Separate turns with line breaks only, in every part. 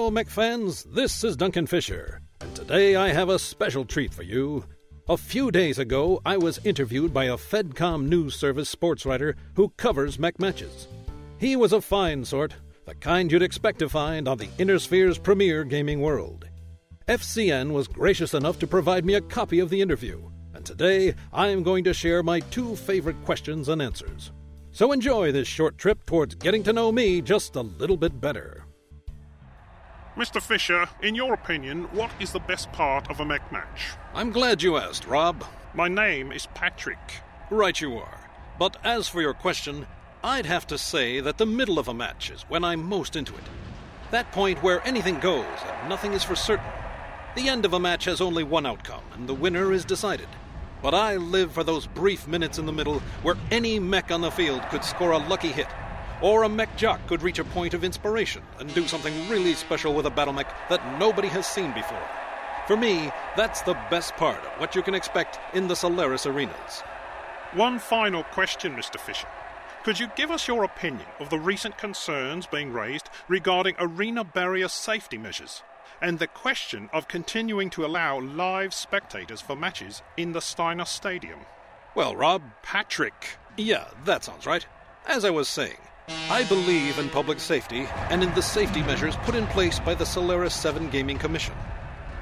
Hello, Mech fans. This is Duncan Fisher, and today I have a special treat for you. A few days ago, I was interviewed by a FedCom News Service sports writer who covers mech matches. He was a fine sort, the kind you'd expect to find on the Inner Sphere's premier gaming world. FCN was gracious enough to provide me a copy of the interview, and today I'm going to share my 2 favorite questions and answers. So enjoy this short trip towards getting to know me just a little bit better.
Mr. Fisher, in your opinion, what is the best part of a mech match?
I'm glad you asked, Rob.
My name is Patrick.
Right you are. But as for your question, I'd have to say that the middle of a match is when I'm most into it. That point where anything goes and nothing is for certain. The end of a match has only one outcome, and the winner is decided. But I live for those brief minutes in the middle where any mech on the field could score a lucky hit, or a mech jock could reach a point of inspiration and do something really special with a BattleMech that nobody has seen before. For me, that's the best part of what you can expect in the Solaris arenas.
One final question, Mr. Fisher. Could you give us your opinion of the recent concerns being raised regarding arena barrier safety measures, and the question of continuing to allow live spectators for matches in the Steiner Stadium?
Well, Rob, Patrick. Yeah, that sounds right. As I was saying, I believe in public safety and in the safety measures put in place by the Solaris 7 Gaming Commission.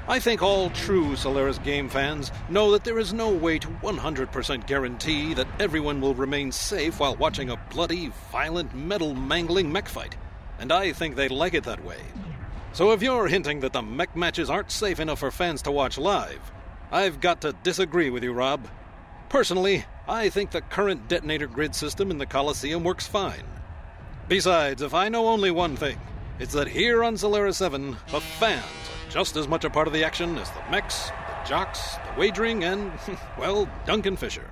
I think all true Solaris game fans know that there is no way to 100% guarantee that everyone will remain safe while watching a bloody, violent, metal-mangling mech fight. And I think they like it that way. So if you're hinting that the mech matches aren't safe enough for fans to watch live, I've got to disagree with you, Rob. Personally, I think the current detonator grid system in the Coliseum works fine. Besides, if I know only one thing, it's that here on Solaris 7, the fans are just as much a part of the action as the mechs, the jocks, the wagering, and, well, Duncan Fisher.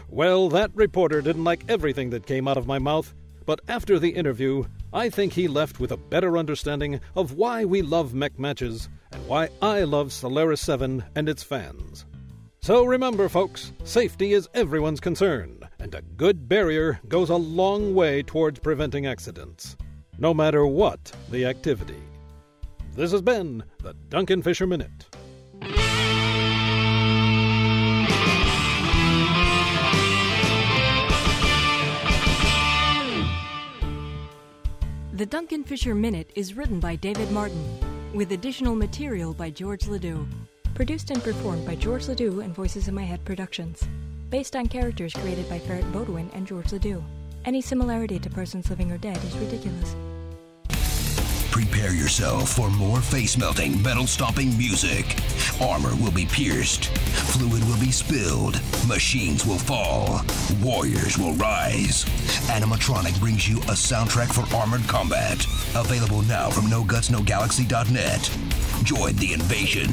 Well, that reporter didn't like everything that came out of my mouth, but after the interview, I think he left with a better understanding of why we love mech matches and why I love Solaris 7 and its fans. So remember, folks, safety is everyone's concern, and a good barrier goes a long way towards preventing accidents, no matter what the activity. This has been the Duncan Fisher Minute.
The Duncan Fisher Minute is written by David Martin, with additional material by George Ledoux. Produced and performed by George Ledoux and Voices in My Head Productions. Based on characters created by Ferret Baudouin and George Ledoux. Any similarity to persons living or dead is ridiculous.
Prepare yourself for more face-melting, metal-stomping music. Armor will be pierced. Fluid will be spilled. Machines will fall. Warriors will rise. Animatronic brings you a soundtrack for armored combat. Available now from NoGutsNoGalaxy.net. Join the invasion.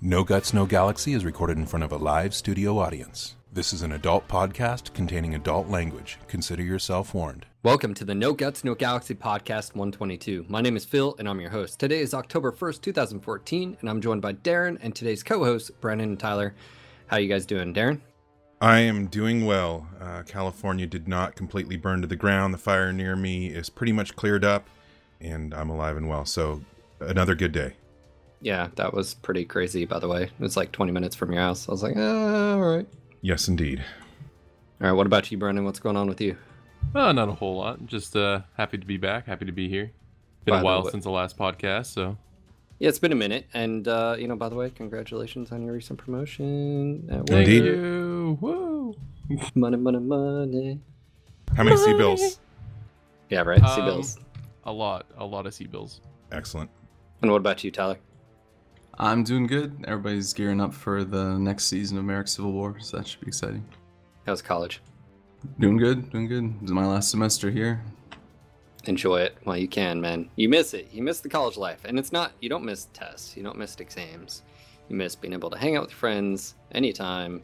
No Guts, No Galaxy is recorded in front of a live studio audience. This is an adult podcast containing adult language. Consider yourself warned.
Welcome to the No Guts, No Galaxy podcast 122. My name is Phil, and I'm your host. Today is October 1st, 2014, and I'm joined by Daeron and today's co-hosts, Brandon and Tyler. How you guys doing, Daeron?
I am doing well. California did not completely burn to the ground. The fire near me is pretty much cleared up, and I'm alive and well. So, another good day.
Yeah, that was pretty crazy, by the way. It's like 20 minutes from your house. I was like, all right.
Yes, indeed.
All right, what about you, Brandon? What's going on with you?
Not a whole lot. Just happy to be back. Happy to be here. Been a while since the last podcast, so.
Yeah, it's been a minute. And, by the way, congratulations on your recent promotion.
Indeed.
You. Woo!
Money, money, money.
How many C-bills?
Yeah, right? C-bills.
A lot of C-bills.
Excellent.
And what about you, Tyler?
I'm doing good. Everybody's gearing up for the next season of American Civil War, so that should be exciting.
How's college?
Doing good. This is my last semester here.
Enjoy it while you can, man. You miss it. You miss the college life. And it's not, you don't miss tests. You don't miss exams. You miss being able to hang out with your friends anytime.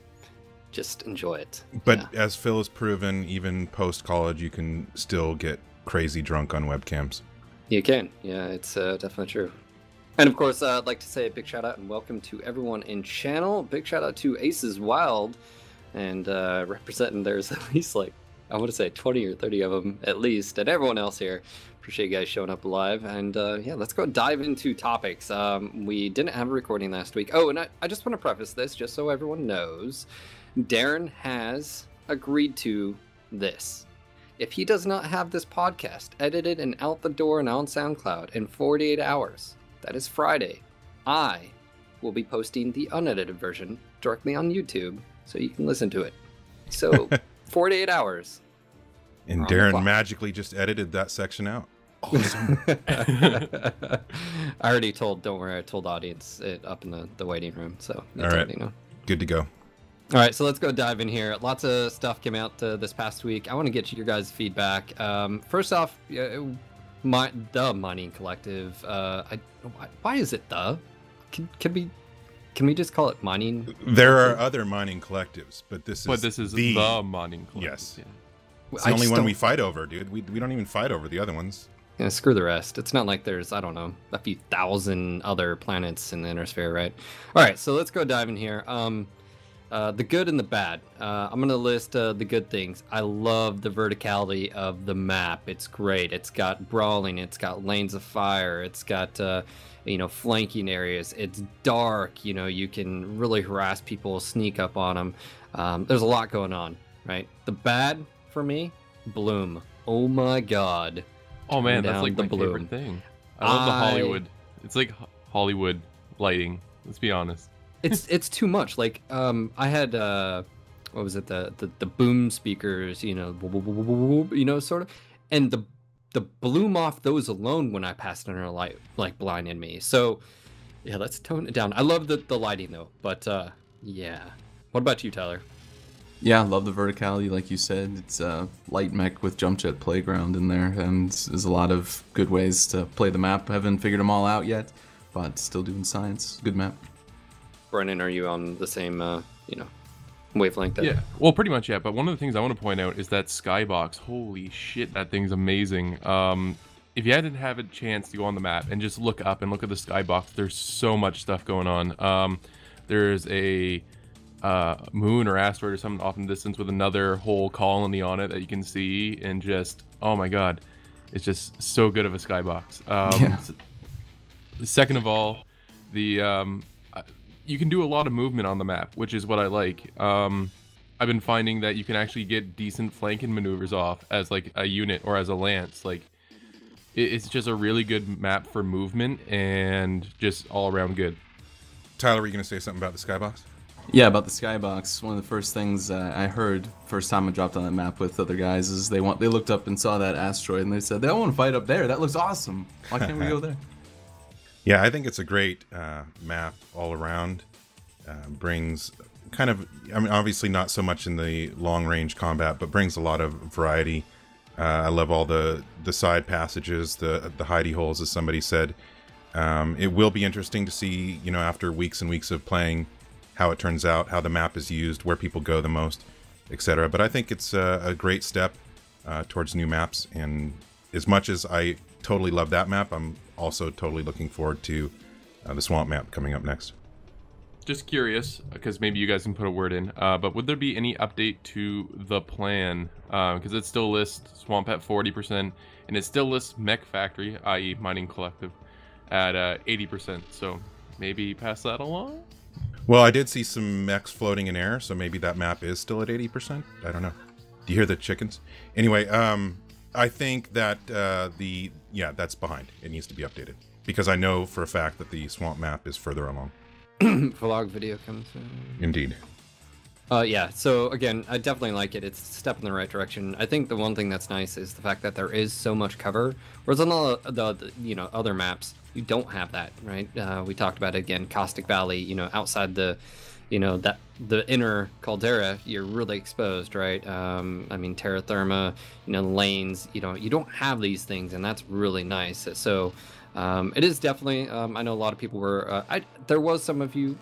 Just enjoy it.
But as Phil has proven, even post-college, you can still get crazy drunk on webcams.
You can. Yeah, it's definitely true. And of course, I'd like to say a big shout out and welcome to everyone in channel. Big shout out to Aces Wild and representing there's at least like I want to say 20 or 30 of them at least. And everyone else here, appreciate you guys showing up live. And yeah, let's go dive into topics. We didn't have a recording last week. Oh, and I just want to preface this just so everyone knows. Daeron has agreed to this. If he does not have this podcast edited and out the door and on SoundCloud in 48 hours, that is Friday, I will be posting the unedited version directly on YouTube so you can listen to it. So 48 hours.
And Daeron magically just edited that section out. Awesome.
I already told, don't worry, I told the audience it up in the waiting room. So that's
all right.
Already know.
Good to go.
All right, so let's go dive in here. Lots of stuff came out this past week. I want to get your guys' feedback. First off, the Mining Collective. Why is it the? Can we just call it Mining?
There are other mining collectives, but this is
the Mining Collective.
Yes.
Yeah.
It's the only one we fight over, dude. We don't even fight over the other ones.
Yeah, screw the rest. It's not like there's, I don't know, a few thousand other planets in the Inner Sphere, right? All right, so let's go dive in here. The good and the bad. I'm going to list the good things. I love the verticality of the map. It's great. It's got brawling. It's got lanes of fire. It's got, flanking areas. It's dark. You can really harass people, sneak up on them. There's a lot going on, right? The bad for me, Bloom. Oh my God.
Oh man, that's like my favorite thing. I love the Hollywood. It's like Hollywood lighting. Let's be honest.
It's too much. Like I had what was it, the boom speakers, sort of, and the bloom off those alone when I passed under a light like blinded me. So yeah, let's tone it down. I love the lighting though, but yeah. What about you, Tyler?
Yeah, I love the verticality, like you said. It's a light mech with jump jet playground in there, and there's a lot of good ways to play the map. I haven't figured them all out yet, but still doing science. Good map.
Brennan, are you on the same, wavelength?
Yeah, well, pretty much, yeah. But one of the things I want to point out is that skybox. Holy shit, that thing's amazing. If you hadn't have a chance to go on the map and just look up and look at the skybox, there's so much stuff going on. There's a moon or asteroid or something off in the distance with another whole colony on it that you can see, and just, oh my God, it's just so good of a skybox. Second of all, you can do a lot of movement on the map, which is what I like. I've been finding that you can actually get decent flanking maneuvers off as like a unit or as a lance. Like it's just a really good map for movement and just all around good.
Tyler, were you going to say something about the skybox?
Yeah, about the skybox. One of the first things I heard first time I dropped on that map with other guys is they looked up and saw that asteroid and they said, they want to fight up there. That looks awesome. Why can't we go there?
Yeah, I think it's a great map all around. Brings kind of, obviously not so much in the long range combat, but brings a lot of variety. I love all the side passages, the hidey holes, as somebody said. It will be interesting to see, after weeks and weeks of playing, how it turns out, how the map is used, where people go the most, etc. But I think it's a great step towards new maps. And as much as I totally love that map, I'm also totally looking forward to the swamp map coming up next.
Just curious, because maybe you guys can put a word in, but would there be any update to the plan? Because it still lists swamp at 40%, and it still lists Mech Factory, i.e. Mining Collective, at 80%. So maybe pass that along?
Well, I did see some mechs floating in air, so maybe that map is still at 80%. I don't know. Do you hear the chickens? Anyway, I think that that's behind. It needs to be updated because I know for a fact that the swamp map is further along.
Vlog video comes in.
Indeed.
Yeah, so again, I definitely like it. It's a step in the right direction. I think the one thing that's nice is the fact that there is so much cover, whereas on the other maps, you don't have that, right? We talked about it again, Caustic Valley, outside the inner caldera, you're really exposed, right? Terra Therma, lanes, you don't have these things, and that's really nice. So it is definitely, I know a lot of people were, there was some of you,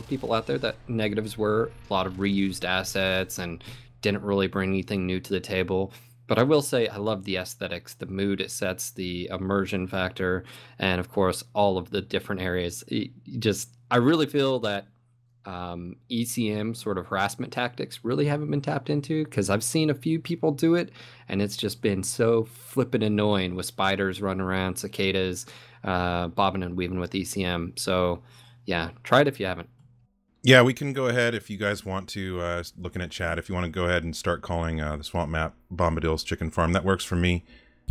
people out there that negatives were a lot of reused assets and didn't really bring anything new to the table. But I will say I love the aesthetics, the mood it sets, the immersion factor, and of course all of the different areas. I really feel that ECM sort of harassment tactics really haven't been tapped into, because I've seen a few people do it, and it's just been so flippin' annoying with spiders running around, cicadas, bobbing and weaving with ECM. So yeah, try it if you haven't.
Yeah, we can go ahead if you guys want to, looking at chat, if you want to go ahead and start calling the swamp map Bombadil's Chicken Farm. That works for me.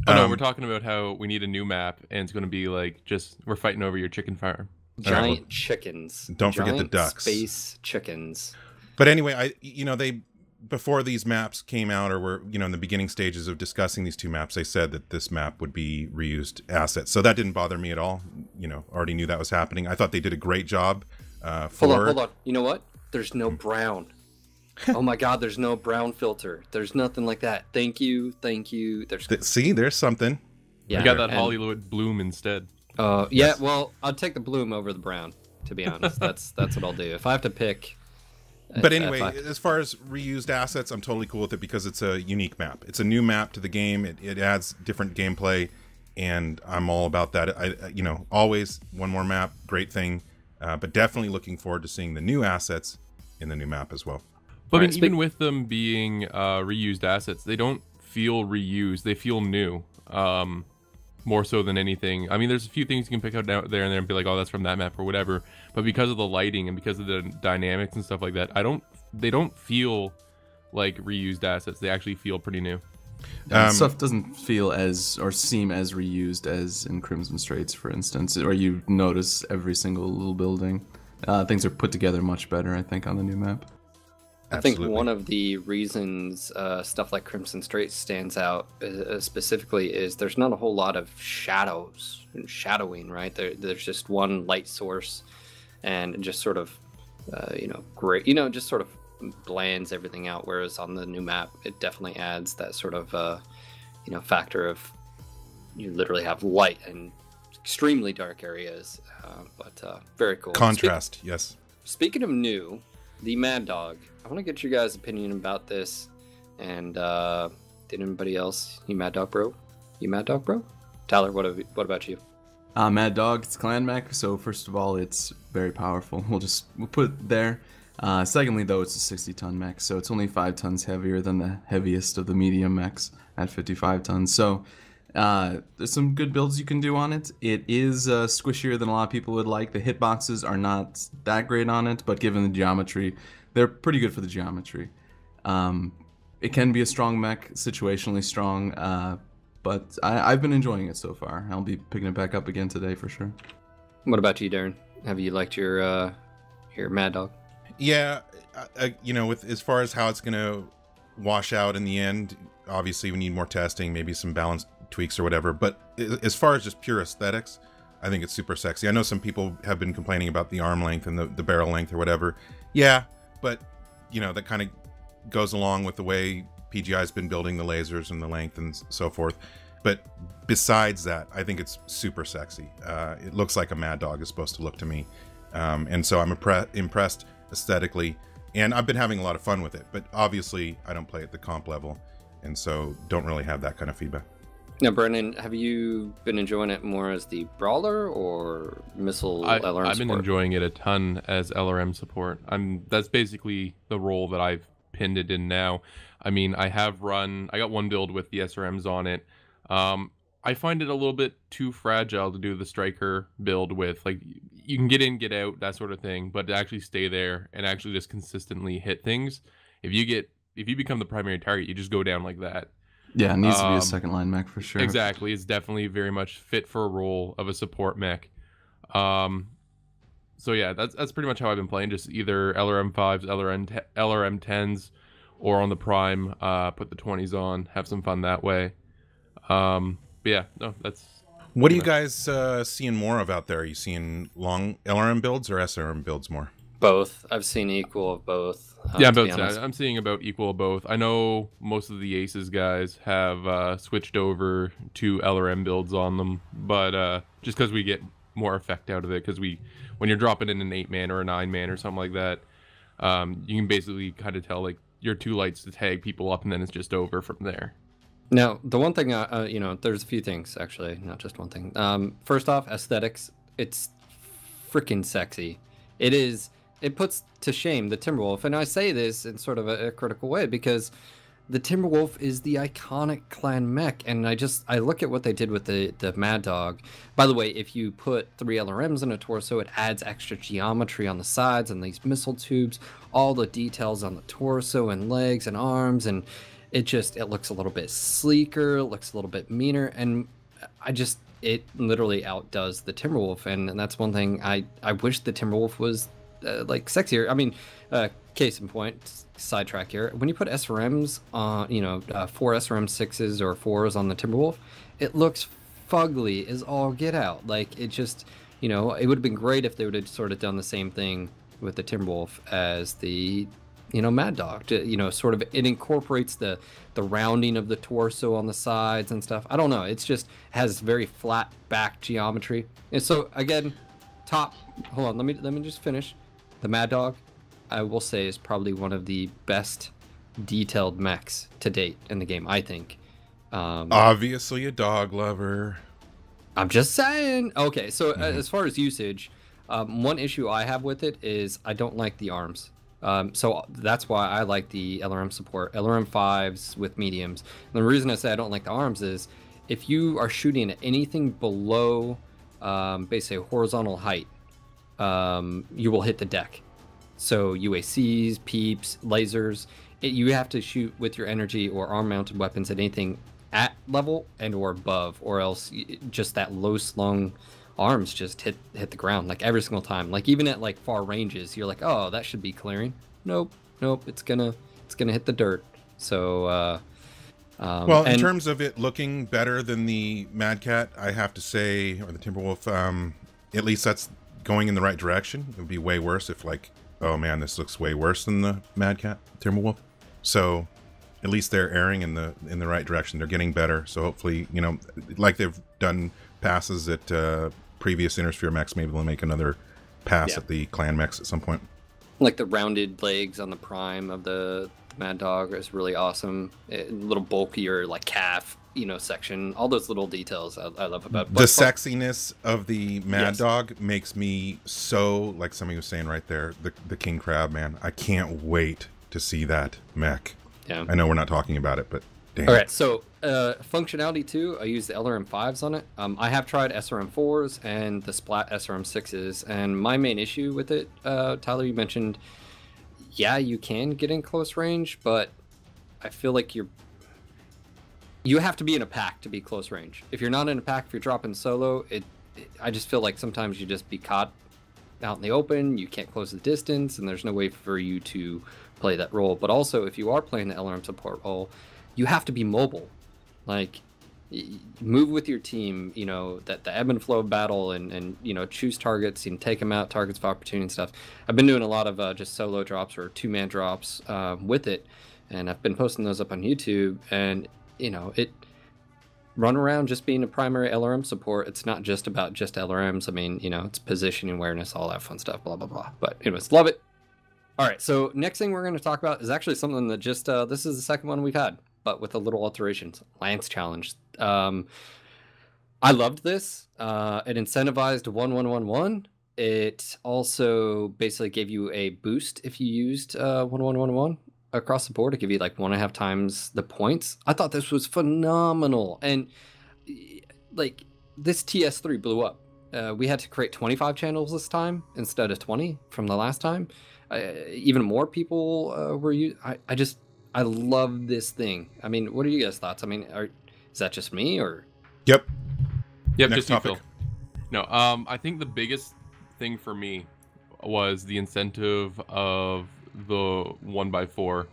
Oh no, we're talking about how we need a new map, and it's going to be like just we're fighting over your chicken farm.
Giant chickens.
Don't forget the ducks.
Space chickens.
But anyway, they before these maps came out, or were in the beginning stages of discussing these two maps, they said that this map would be reused assets. So that didn't bother me at all. Already knew that was happening. I thought they did a great job.
Hold on. You know what? There's no brown. Oh my God, there's no brown filter. There's nothing like that. Thank you.
See, there's something.
Yeah, you got that Hollywood bloom instead.
Yeah, yes. Well, I'll take the bloom over the brown, to be honest. That's what I'll do. If I have to pick.
But anyway, as far as reused assets, I'm totally cool with it because it's a unique map. It's a new map to the game. It adds different gameplay, and I'm all about that. Always one more map, great thing. But definitely looking forward to seeing the new assets in the new map as well.
But even with them being reused assets, they don't feel reused. They feel new, more so than anything. I mean, there's a few things you can pick out there and there and be like, oh, that's from that map or whatever. But because of the lighting and because of the dynamics and stuff like that, they don't feel like reused assets. They actually feel pretty new.
Stuff doesn't feel or seem as reused as in Crimson Straits, for instance, where you notice every single little building. Things are put together much better, I think, on the new map.
I think one of the reasons stuff like Crimson Straits stands out specifically is there's not a whole lot of shadows and shadowing, right? There's just one light source, and it just sort of, great, just sort of blends everything out. Whereas on the new map, it definitely adds that sort of, factor of you literally have light and extremely dark areas, but very cool.
Contrast, yes. Speaking
of new, the Mad Dog. I want to get your guys' opinion about this. And did anybody else? You Mad Dog bro? Tyler, what about you?
Mad Dog, it's clan mech, so first of all, it's very powerful. We'll put it there. Secondly, though, it's a 60-ton mech, so it's only 5 tons heavier than the heaviest of the medium mechs at 55 tons. So there's some good builds you can do on it. It is squishier than a lot of people would like. The hitboxes are not that great on it, but given the geometry, they're pretty good for the geometry. It can be a strong mech, situationally strong, but I've been enjoying it so far. I'll be picking it back up again today for sure.
What about you, Daeron? Have you liked your Mad Dog?
Yeah, with as far as how it's going to wash out in the end, obviously we need more testing, maybe some balance tweaks or whatever. But as far as just pure aesthetics, I think it's super sexy. I know some people have been complaining about the arm length and the barrel length or whatever. Yeah, but that kind of goes along with the way PGI's been building the lasers and the length and so forth. But besides that, I think it's super sexy. It looks like a Mad Dog is supposed to look to me. And so I'm impressed aesthetically, and I've been having a lot of fun with it. But obviously, I don't play at the comp level, and so don't really have that kind of feedback.
Now, Brennan, have you been enjoying it more as the brawler or missile LRM support?
I've been enjoying it a ton as LRM support. That's basically the role that I've pinned it in now. I mean, I got one build with the SRMs on it. I find it a little bit too fragile to do the striker build with. Like, you can get in, get out, that sort of thing, but to actually stay there and actually just consistently hit things, if you become the primary target, you just go down like that.
Yeah, it needs to be a second line mech for sure.
Exactly. It's definitely very much fit for a role of a support mech. So yeah, that's pretty much how I've been playing, just either LRM5s, LRM10s, or on the prime, put the 20s on, have some fun that way. But yeah, no, that's...
What are you guys seeing more of out there? Are you seeing long LRM builds or SRM builds more?
Both. I've seen equal of both.
Yeah, I'm seeing about equal of both. I know most of the Aces guys have switched over to LRM builds on them, but just because we get more effect out of it, because when you're dropping in an 8-man or a 9-man or something like that, you can basically kind of tell like your 2 lights to tag people up, and then it's just over from there.
Now, the one thing, there's a few things, actually, not just one thing. First off, aesthetics, it's freaking sexy. It is it puts to shame the Timberwolf, and I say this in sort of a critical way because the Timberwolf is the iconic clan mech, and I look at what they did with the Mad Dog. By the way, if you put 3 LRMs in a torso, it adds extra geometry on the sides and these missile tubes, all the details on the torso and legs and arms, and it looks a little bit sleeker, it looks a little bit meaner, and it literally outdoes the Timberwolf, and that's one thing I wish the Timberwolf was like sexier. I mean, case in point, sidetrack here. When you put SRMs on, 4 SRM 6s or 4s on the Timberwolf, it looks fugly as all get out. Like it just, it would have been great if they would have sort of done the same thing with the Timberwolf as the, Mad Dog. Sort of it incorporates the rounding of the torso on the sides and stuff. I don't know. It's just has very flat back geometry. And so again, hold on. Let me just finish. The Mad Dog, I will say, is probably one of the best detailed mechs to date in the game, I think.
Obviously a dog lover.
I'm just saying. Okay, so as far as usage, one issue I have with it is I don't like the arms. So that's why I like the LRM support, LRM 5s with mediums. And the reason I say I don't like the arms is if you are shooting at anything below basically horizontal height, you will hit the deck. So UACs, peeps, lasers, you have to shoot with your energy or arm-mounted weapons at anything at level and or above, or else just that low slung arms just hit the ground like every single time. Like even at like far ranges, you're like, oh, that should be clearing. Nope, it's gonna hit the dirt. So
well, in terms of it looking better than the Mad Cat, I have to say, or the Timberwolf, at least that's going in the right direction. It would be way worse if like, oh man, this looks way worse than the Mad Cat Timberwolf. So at least they're erring in the right direction. They're getting better. So hopefully, like they've done passes at previous Inner Sphere mechs, maybe they'll make another pass at the clan mechs at some point.
Like the rounded legs on the prime of the Mad Dog is really awesome. A little bulkier, like calf, section. All those little details I love about it.
The sexiness of the Mad Dog makes me so, like somebody was saying right there, the King Crab, man. I can't wait to see that mech.
Yeah.
I know we're not talking about it, but damn.
All right, so functionality too, I use the LRM 5s on it. I have tried SRM 4s and the Splat SRM 6s, and my main issue with it, Tyler, you mentioned, you can get in close range, but I feel like you have to be in a pack to be close range. If you're not in a pack, if you're dropping solo, I just feel like sometimes you just be caught out in the open, you can't close the distance, and there's no way for you to play that role. But also, if you are playing the LRM support role, you have to be mobile. Like, move with your team, that the ebb and flow of battle and choose targets and take them out, targets of opportunity and stuff. I've been doing a lot of just solo drops or 2-man drops with it, and I've been posting those up on YouTube, and it run around just being a primary LRM support. It's not just about just LRMs. I mean, it's positioning awareness, all that fun stuff, blah, blah, blah. But anyways, love it. All right, so next thing we're going to talk about is actually something that just, this is the second one we've had, but with a little alterations. Lance Challenge. I loved this. It incentivized 1111. It also basically gave you a boost if you used 1111. Across the board to give you like 1.5 times the points. I thought this was phenomenal, and like this TS3 blew up. We had to create 25 channels this time instead of 20 from the last time. Even more people were used. I love this thing. I mean, what are you guys' thoughts? I mean, is that just me or?
Yep.
Next
just
topic. You, Phil. No, I think the biggest thing for me was the incentive of the 1x4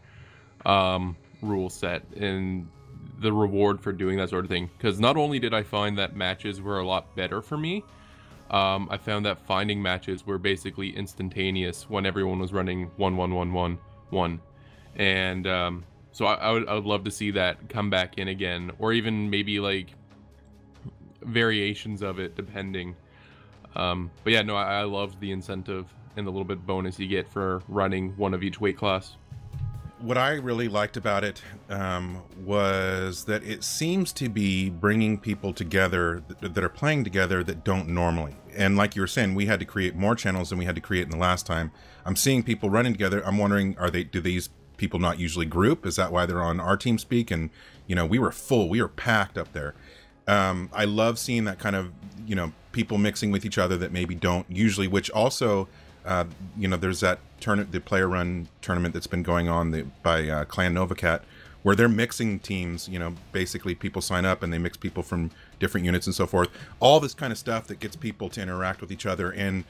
rule set and the reward for doing that sort of thing. Because not only did I find that matches were a lot better for me, I found that finding matches were basically instantaneous when everyone was running 1-1-1-1-1. And so I would love to see that come back in again, or even maybe like variations of it depending. But yeah, no, I loved the incentive and the little bit bonus you get for running one of each weight class.
what I really liked about it was that it seems to be bringing people together that are playing together that don't normally. And like you were saying, we had to create more channels than we had to create in the last time. I'm seeing people running together. I'm wondering, do these people not usually group? Is that why they're on our team speak? And, we were full. We were packed up there. I love seeing that kind of, people mixing with each other that maybe don't usually, which also... there's that the player run tournament that's been going on by Clan Novacat, where they're mixing teams. Basically people sign up and they mix people from different units and so forth. All this kind of stuff that gets people to interact with each other and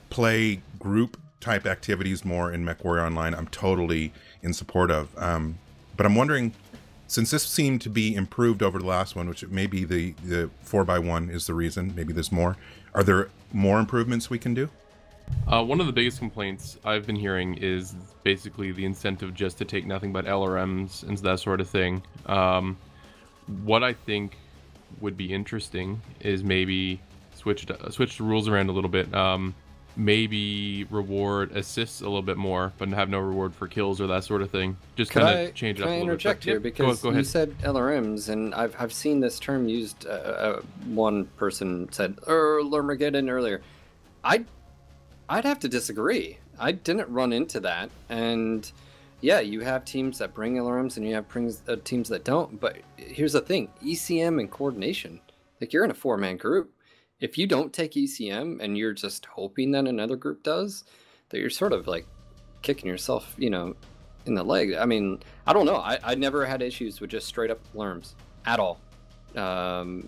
play group type activities more in MechWarrior Online. I'm totally in support of. But I'm wondering, since this seemed to be improved over the last one, which maybe the 4x1 is the reason, maybe there's more. Are there more improvements we can do?
One of the biggest complaints I've been hearing is basically the incentive just to take nothing but LRMs and that sort of thing. What I think would be interesting is maybe switch the rules around a little bit. Maybe reward assists a little bit more, but have no reward for kills or that sort of thing. Just kind of change it up a little bit.
Can I interject here? Because
go ahead.
You said LRMs, and I've seen this term used. One person said Lermageddon earlier. I'd have to disagree. I didn't run into that. And yeah, you have teams that bring LRMs and you have teams that don't. But here's the thing, ECM and coordination. Like, you're in a 4-man group. If you don't take ECM and you're just hoping that another group does, that you're sort of like kicking yourself, in the leg. I mean, I don't know. I never had issues with just straight up LRMs at all.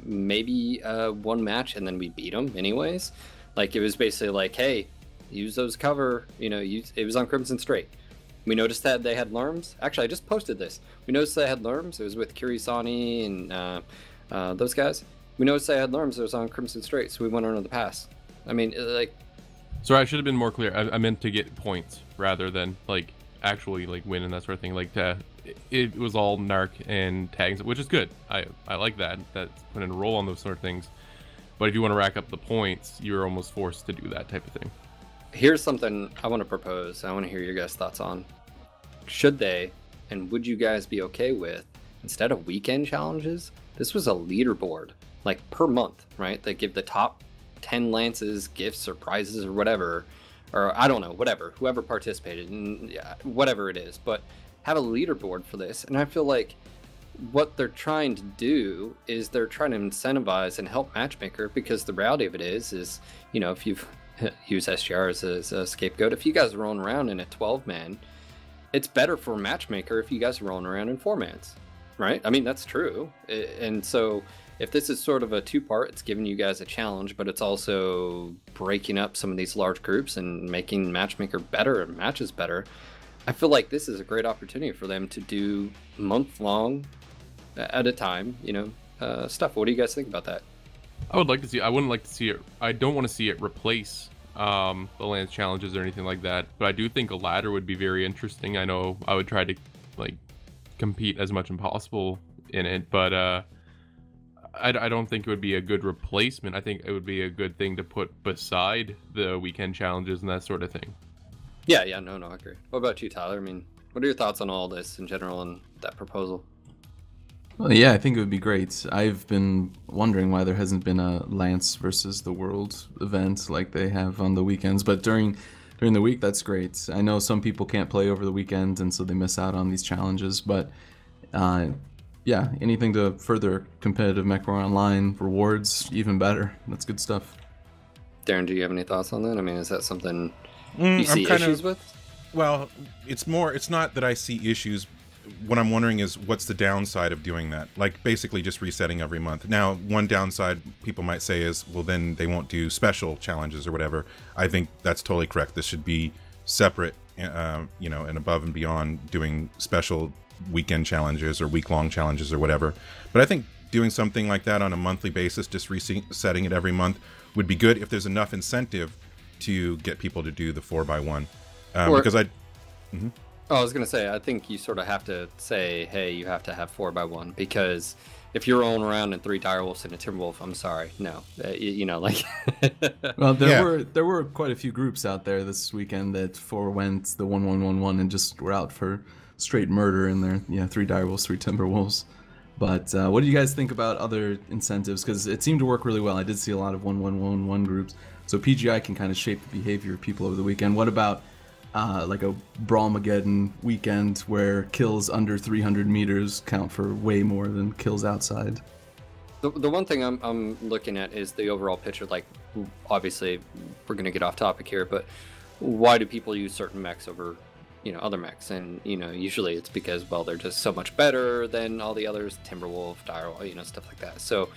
Maybe one match and then we beat them anyways. Like, it was basically like, hey, use those cover, it was on Crimson Straight. We noticed that they had LRMs. Actually, I just posted this. We noticed they had LRMs. It was with Kirisani and those guys. We noticed they had LRMs. It was on Crimson Straight, so we went under the pass. I mean, like...
Sorry, I should have been more clear. I meant to get points rather than, actually, win and that sort of thing. It was all narc and tags, which is good. I like that. That's putting a roll on those sort of things. But if you want to rack up the points, you're almost forced to do that type of thing.
Here's something I want to propose. I want to hear your guys' thoughts on. Should they, and would you guys be okay with, instead of weekend challenges, this was a leaderboard, per month, right? They give the top 10 lances gifts or prizes or whatever, or I don't know, whatever, whoever participated, and whatever it is, but have a leaderboard for this. And I feel like what they're trying to do is they're trying to incentivize and help Matchmaker, because the reality of it is if you've use SGR as a scapegoat. If you guys are rolling around in a 12-man, it's better for Matchmaker if you guys are rolling around in 4-mans, right? I mean, that's true. And so if this is sort of a two-part, it's giving you guys a challenge, but it's also breaking up some of these large groups and making Matchmaker better and matches better. I feel like this is a great opportunity for them to do month-long at a time, stuff. What do you guys think about that?
I would like to see. I wouldn't like to see it. I don't want to see it replace the Lance challenges or anything like that. But I do think a ladder would be very interesting. I know I would try to compete as much as possible in it, but I don't think it would be a good replacement. I think it would be a good thing to put beside the weekend challenges and that sort of thing.
Yeah, no, I agree. What about you, Tyler? I mean, what are your thoughts on all this in general and that proposal?
Well, yeah, I think it would be great. I've been wondering why there hasn't been a Lance versus the World event like they have on the weekends, but during the week, that's great. I know some people can't play over the weekend, and so they miss out on these challenges, but yeah, anything to further competitive MechWarrior Online rewards, even better. That's good stuff.
Daeron, do you have any thoughts on that? I mean, is that something you see issues with?
Well, it's not that I see issues. What I'm wondering is, what's the downside of doing that? Basically just resetting every month. Now, one downside people might say is, well, then they won't do special challenges or whatever. I think that's totally correct. This should be separate, and above and beyond doing special weekend challenges or week-long challenges or whatever. But I think doing something like that on a monthly basis, just resetting it every month, would be good if there's enough incentive to get people to do the 4x1. Because
I was going to say, I think you sort of have to say, hey, you have to have 4x1, because if you're rolling around in 3 direwolves and a timberwolf, I'm sorry, no.
Well, there were quite a few groups out there this weekend that forewent the 1-1-1-1 and just were out for straight murder in there. Yeah, 3 direwolves, 3 timberwolves. But what do you guys think about other incentives? Because it seemed to work really well. I did see a lot of 1-1-1-1 groups. So PGI can kind of shape the behavior of people over the weekend. What about like a Brawlmageddon weekend where kills under 300 meters count for way more than kills outside?
The one thing I'm looking at is the overall picture. Like, obviously, we're going to get off topic here, but why do people use certain mechs over, other mechs? And, usually it's because, well, they're just so much better than all the others, Timberwolf, Daeron, stuff like that. So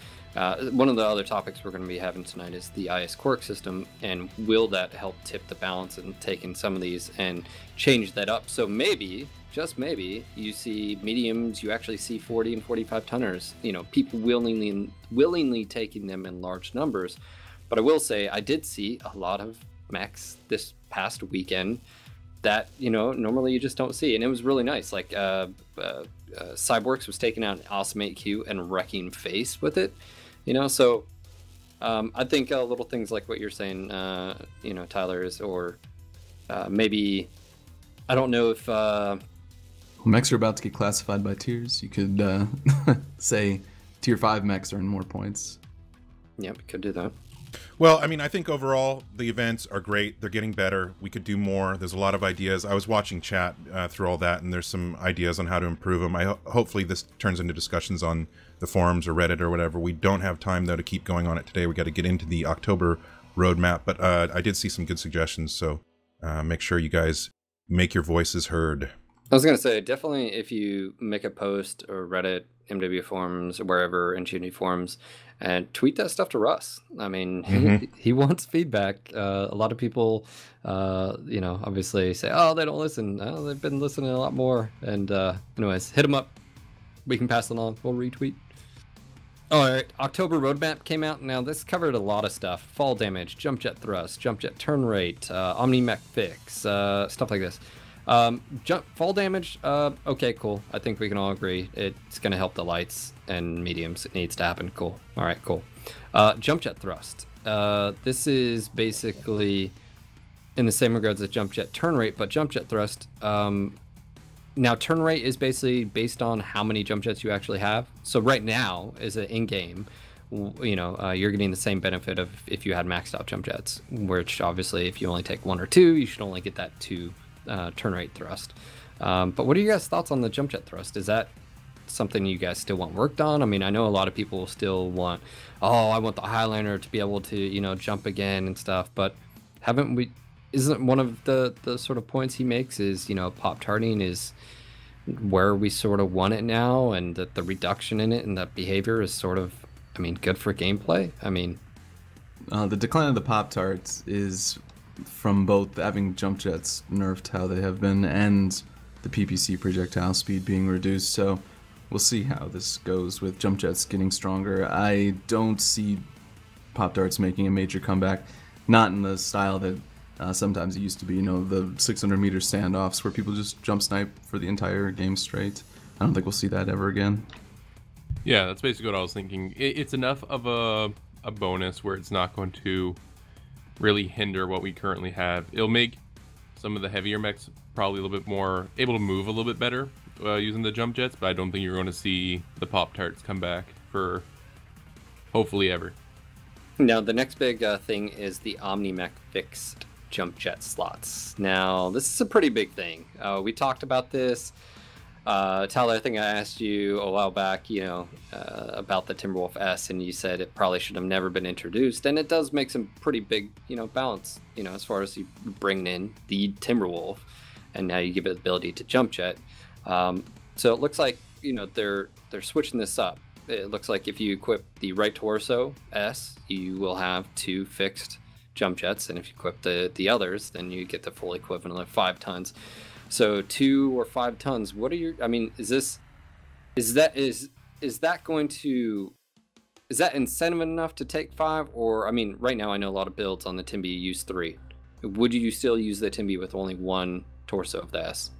one of the other topics we're going to be having tonight is the IS Quirk System, and will that help tip the balance and taking some of these and change that up? So maybe, just maybe, you see mediums, you actually see 40 and 45 tonners, people willingly taking them in large numbers. But I will say, I did see a lot of mechs this past weekend that, normally you just don't see. And it was really nice. Like, Cyborgs was taking out an awesome 8Q and wrecking face with it, So I think little things like what you're saying, Tyler, is, or maybe, I don't know if...
mechs are about to get classified by tiers. You could say tier 5 mechs earn more points.
Yeah, we could do that.
Well, I mean, I think overall the events are great. They're getting better. We could do more. There's a lot of ideas. I was watching chat through all that, and there's some ideas on how to improve them. Hopefully this turns into discussions on the forums or Reddit or whatever. We don't have time, though, to keep going on it today. We got to get into the October roadmap, but I did see some good suggestions, so make sure you guys make your voices heard.
I was going to say, definitely if you make a post or Reddit, MW forums, or wherever, NGNG forums, and tweet that stuff to Russ. I mean, he wants feedback. A lot of people, obviously say, oh, they don't listen. Oh, they've been listening a lot more. And anyways, hit him up. We can pass it on. We'll retweet. All right, October roadmap came out. Now, this covered a lot of stuff. Fall damage, jump jet thrust, jump jet turn rate, Omni Mech fix, stuff like this. Fall damage, okay, cool. I think we can all agree it's going to help the lights and mediums. It needs to happen. Cool. All right, cool. Jump jet thrust. This is basically in the same regards as jump jet turn rate, but jump jet thrust, now turn rate is basically based on how many jump jets you actually have. So right now, as an in-game, you're getting the same benefit of if you had maxed out jump jets, which obviously if you only take 1 or 2, you should only get that 2 turn rate thrust. But what are you guys' thoughts on the jump jet thrust? Is that something you guys still want worked on? I mean, I know a lot of people still want, I want the Highliner to be able to, jump again and stuff, but isn't one of the sort of points he makes is, pop-tarting is where we sort of want it now, and that the reduction in it and that behavior is sort of, good for gameplay?
The decline of the Pop-Tarts is from both having jump jets nerfed how they have been and the PPC projectile speed being reduced, so we'll see how this goes with jump jets getting stronger. I don't see Pop-Tarts making a major comeback, not in the style that sometimes it used to be, the 600 meter standoffs where people just jump snipe for the entire game straight. I don't think we'll see that ever again.
Yeah, that's basically what I was thinking. It's enough of a bonus where it's not going to really hinder what we currently have. It'll make some of the heavier mechs probably a little bit more able to move a little bit better using the jump jets, but I don't think you're going to see the Pop-Tarts come back for hopefully ever.
Now, the next big thing is the Omni Mech fixed jump jet slots. Now, this is a pretty big thing. We talked about this. Tyler, I think I asked you a while back, about the Timberwolf S, and you said it probably should have never been introduced. And it does make some pretty big, balance, as far as you bring in the Timberwolf, and now you give it the ability to jump jet. So it looks like, they're switching this up. It looks like if you equip the right torso S, you will have 2 fixed jump jets, and if you equip the others, then you get the full equivalent of 5 tons. So 2 or 5 tons. What are your? Is that incentive enough to take 5? Or right now I know a lot of builds on the Timby use 3. Would you still use the Timby with only 1 torso of the S?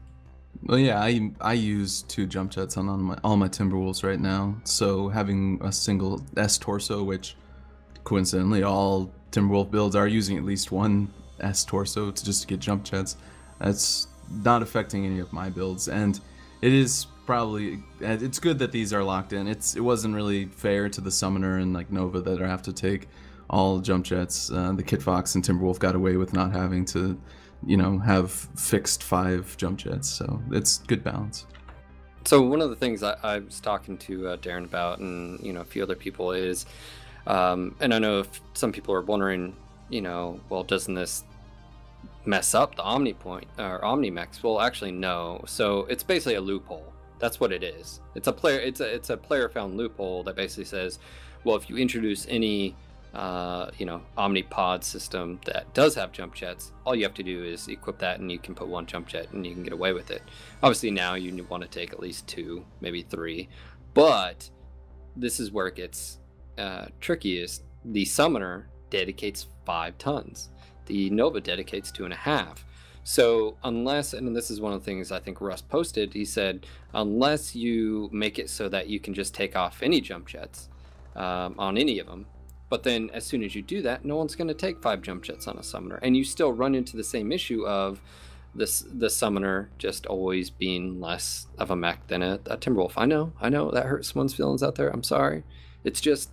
Well, yeah, I use 2 jump jets on all my Timberwolves right now. So having a single S torso, which coincidentally all Timberwolf builds are using at least 1 S torso to just get jump jets, that's not affecting any of my builds. And it is probably, it's good that these are locked in. It wasn't really fair to the Summoner and like Nova that have to take all jump jets. The Kit Fox and Timberwolf got away with not having to, have fixed 5 jump jets. So it's good balance.
So one of the things I was talking to Daeron about, and a few other people, is, and I know if some people are wondering, well, doesn't this mess up the Omni point or Omni mechs? Well, actually, no. So it's basically a loophole. That's what it is. It's a player found loophole that basically says, well, if you introduce any Omnipod system that does have jump jets, all you have to do is equip that and you can put 1 jump jet and you can get away with it. Obviously now you want to take at least 2, maybe 3, but this is where it gets tricky. Is the Summoner dedicates 5 tons, the Nova dedicates 2.5. So unless, and this is one of the things I think Russ posted, he said, unless you make it so that you can just take off any jump jets on any of them, but then as soon as you do that, no one's going to take 5 jump jets on a Summoner. And you still run into the same issue of the Summoner just always being less of a mech than a Timberwolf. I know, that hurts someone's feelings out there. I'm sorry. It's just,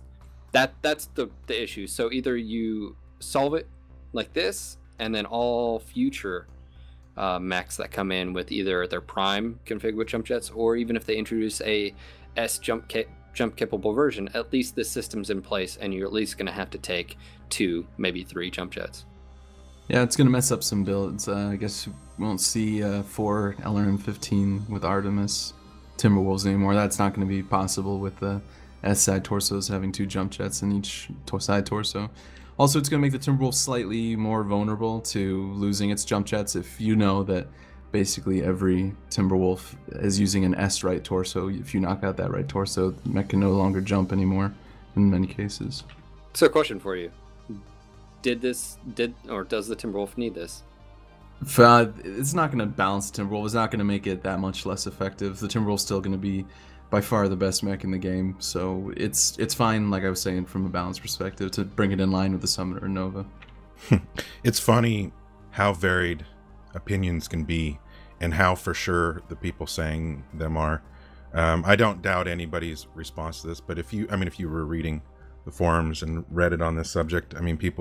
that's the issue. So either you solve it like this, and then all future mechs that come in with either their prime config with jump jets, or even if they introduce a S jump capable version, at least the system's in place and you're at least going to have to take 2, maybe 3 jump jets.
Yeah, it's going to mess up some builds. I guess we won't see 4 LRM-15 with Artemis Timberwolves anymore. That's not going to be possible with the S-side torsos having 2 jump jets in each side torso. Also, it's going to make the Timberwolf slightly more vulnerable to losing its jump jets. If you know that basically every Timberwolf is using an S right torso, if you knock out that right torso, the mech can no longer jump anymore in many cases.
So, question for you: does the Timberwolf need this?
It's not going to balance the Timberwolf. It's not going to make it that much less effective. The Timberwolf's still going to be by far the best mech in the game, so it's fine, like I was saying, from a balance perspective, to bring it in line with the Summoner and Nova.
It's funny how varied opinions can be, and how for sure the people saying them are. I don't doubt anybody's response to this, but if you were reading the forums and Reddit on this subject,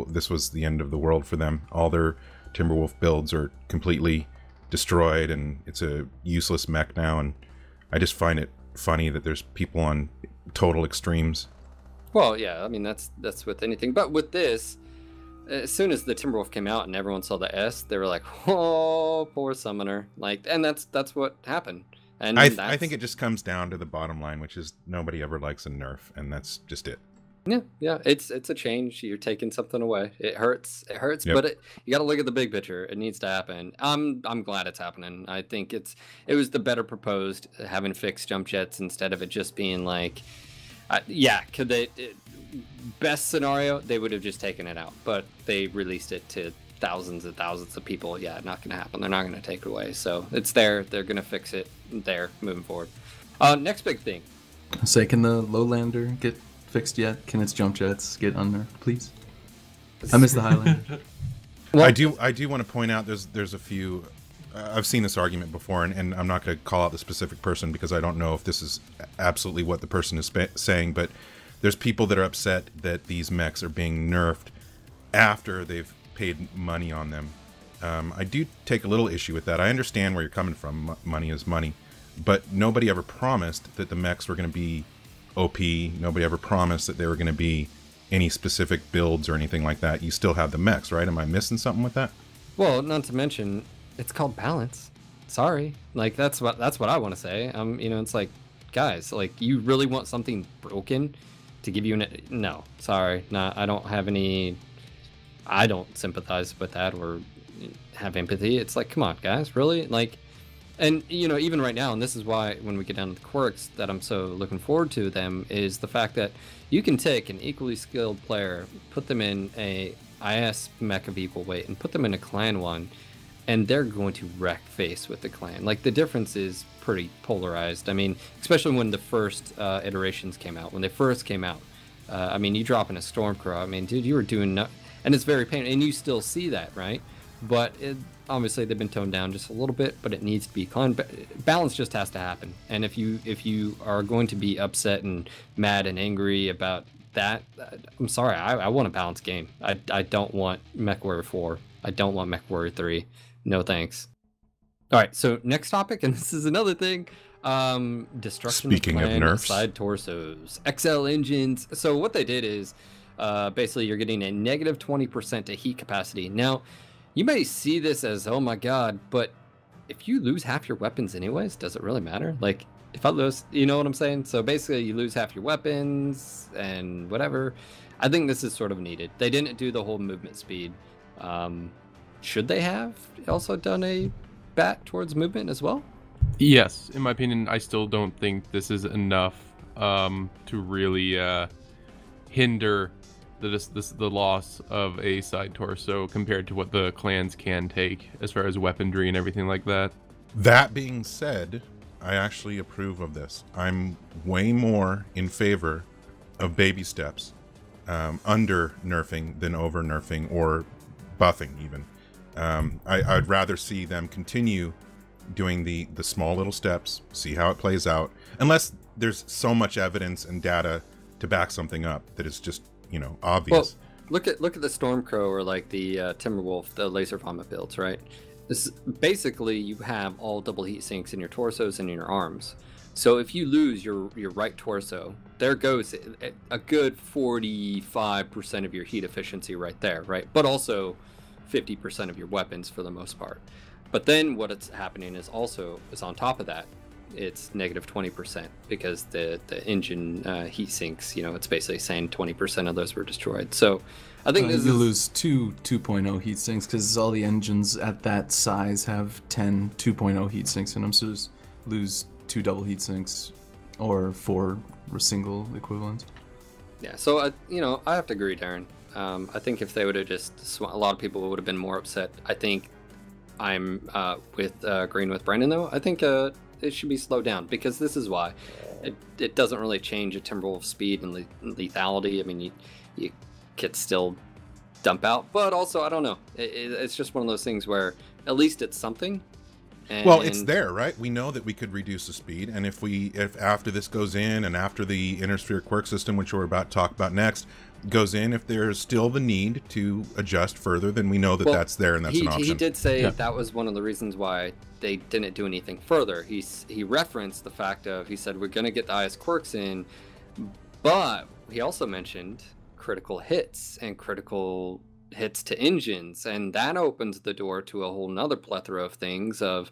this was the end of the world for them. All their Timberwolf builds are completely destroyed, and it's a useless mech now, and I just find it funny that there's people on total extremes.
Well, yeah, that's with anything, but with this, as soon as the Timberwolf came out and everyone saw the S, they were like, "Oh, poor Summoner!" And that's what happened. And
I think it just comes down to the bottom line, which is nobody ever likes a nerf, and that's just it.
Yeah, it's a change. You're taking something away. It hurts, yep. But you got to look at the big picture. It needs to happen. I'm glad it's happening. I think it was the better proposed, having fixed jump jets instead of it just being like, could they? Best scenario, they would have just taken it out, but they released it to thousands and thousands of people. Yeah, not going to happen. They're not going to take it away. So it's there. They're going to fix it there moving forward. Next big thing.
Say, can the Lowlander get fixed yet? Can its jump jets get under, please? I miss the Highlander.
Well, I do want to point out there's a few. I've seen this argument before, and I'm not going to call out the specific person because I don't know if this is absolutely what the person is saying, but there's people that are upset that these mechs are being nerfed after they've paid money on them. I do take a little issue with that. I understand where you're coming from. Money is money, but nobody ever promised that the mechs were going to be OP. Nobody ever promised that they were going to be any specific builds or anything like that. You still have the mechs, right? Am I missing something with that?
Well, not to mention, it's called balance. Sorry, like that's what I want to say. It's like, guys, like, you really want something broken to give you no? Sorry, I don't have any. I don't sympathize with that or have empathy. It's like, come on, guys, really? Like, and even right now, and this is why when we get down to the quirks that I'm so looking forward to them, is the fact that you can take an equally skilled player, put them in a IS mech of equal weight, and put them in a clan one, and they're going to wreck face with the clan. Like, the difference is pretty polarized. Especially when the first iterations came out. When they first came out, you drop in a Stormcrow. Dude, you were doing and it's very painful, and you still see that, right? but obviously they've been toned down just a little bit, but it needs to be balance just has to happen. And if you are going to be upset and mad and angry about that, I'm sorry, I want a balanced game. I don't want MechWarrior 4. I don't want MechWarrior 3. No thanks. All right, so next topic, and this is another thing. Destruction
Speaking of nerfs,
side torsos, XL engines. So what they did is basically you're getting a negative 20% to heat capacity. Now, you may see this as, oh my god, but if you lose half your weapons anyways, does it really matter? Like, if I lose, you know what I'm saying? So basically you lose half your weapons and whatever. I think this is sort of needed. They didn't do the whole movement speed. Should they have also done a bat towards movement as well?
Yes, in my opinion, I still don't think this is enough to really hinder the loss of a side torso compared to what the clans can take as far as weaponry and everything like that.
That being said, I actually approve of this. I'm way more in favor of baby steps, under nerfing than over nerfing or buffing even. I'd rather see them continue doing the small little steps, see how it plays out, unless there's so much evidence and data to back something up that is just, obvious.
Well, look at the Stormcrow or like the Timberwolf, the laser vomit builds, right? This basically you have all double heat sinks in your torsos and in your arms. So if you lose your right torso, there goes a good 45% of your heat efficiency right there, right? But also 50% of your weapons for the most part. But then what it's happening is on top of that, it's negative 20% because the engine heat sinks, it's basically saying 20% of those were destroyed. So I think
you lose two 2.0 heat sinks because all the engines at that size have 10 2.0 heat sinks in them. So just lose 2 double heat sinks or 4 single equivalents.
Yeah, so I have to agree, Daeron. I think if they would have a lot of people would have been more upset. I think I'm agreeing with Brandon though. I think it should be slowed down because this is why it doesn't really change a Timberwolf speed and lethality. I mean, you could still dump out, but also I don't know. It's just one of those things where at least it's something.
Well, it's there, right? We know that we could reduce the speed, and if after this goes in and after the Inner Sphere Quirk System, which we're about to talk about next, goes in, if there's still the need to adjust further, then we know that that's there and that's an option.
He did say that was one of the reasons why they didn't do anything further. He referenced the fact of, he said, we're going to get the IS quirks in, but he also mentioned critical hits and critical hits to engines, and that opens the door to a whole nother plethora of things of,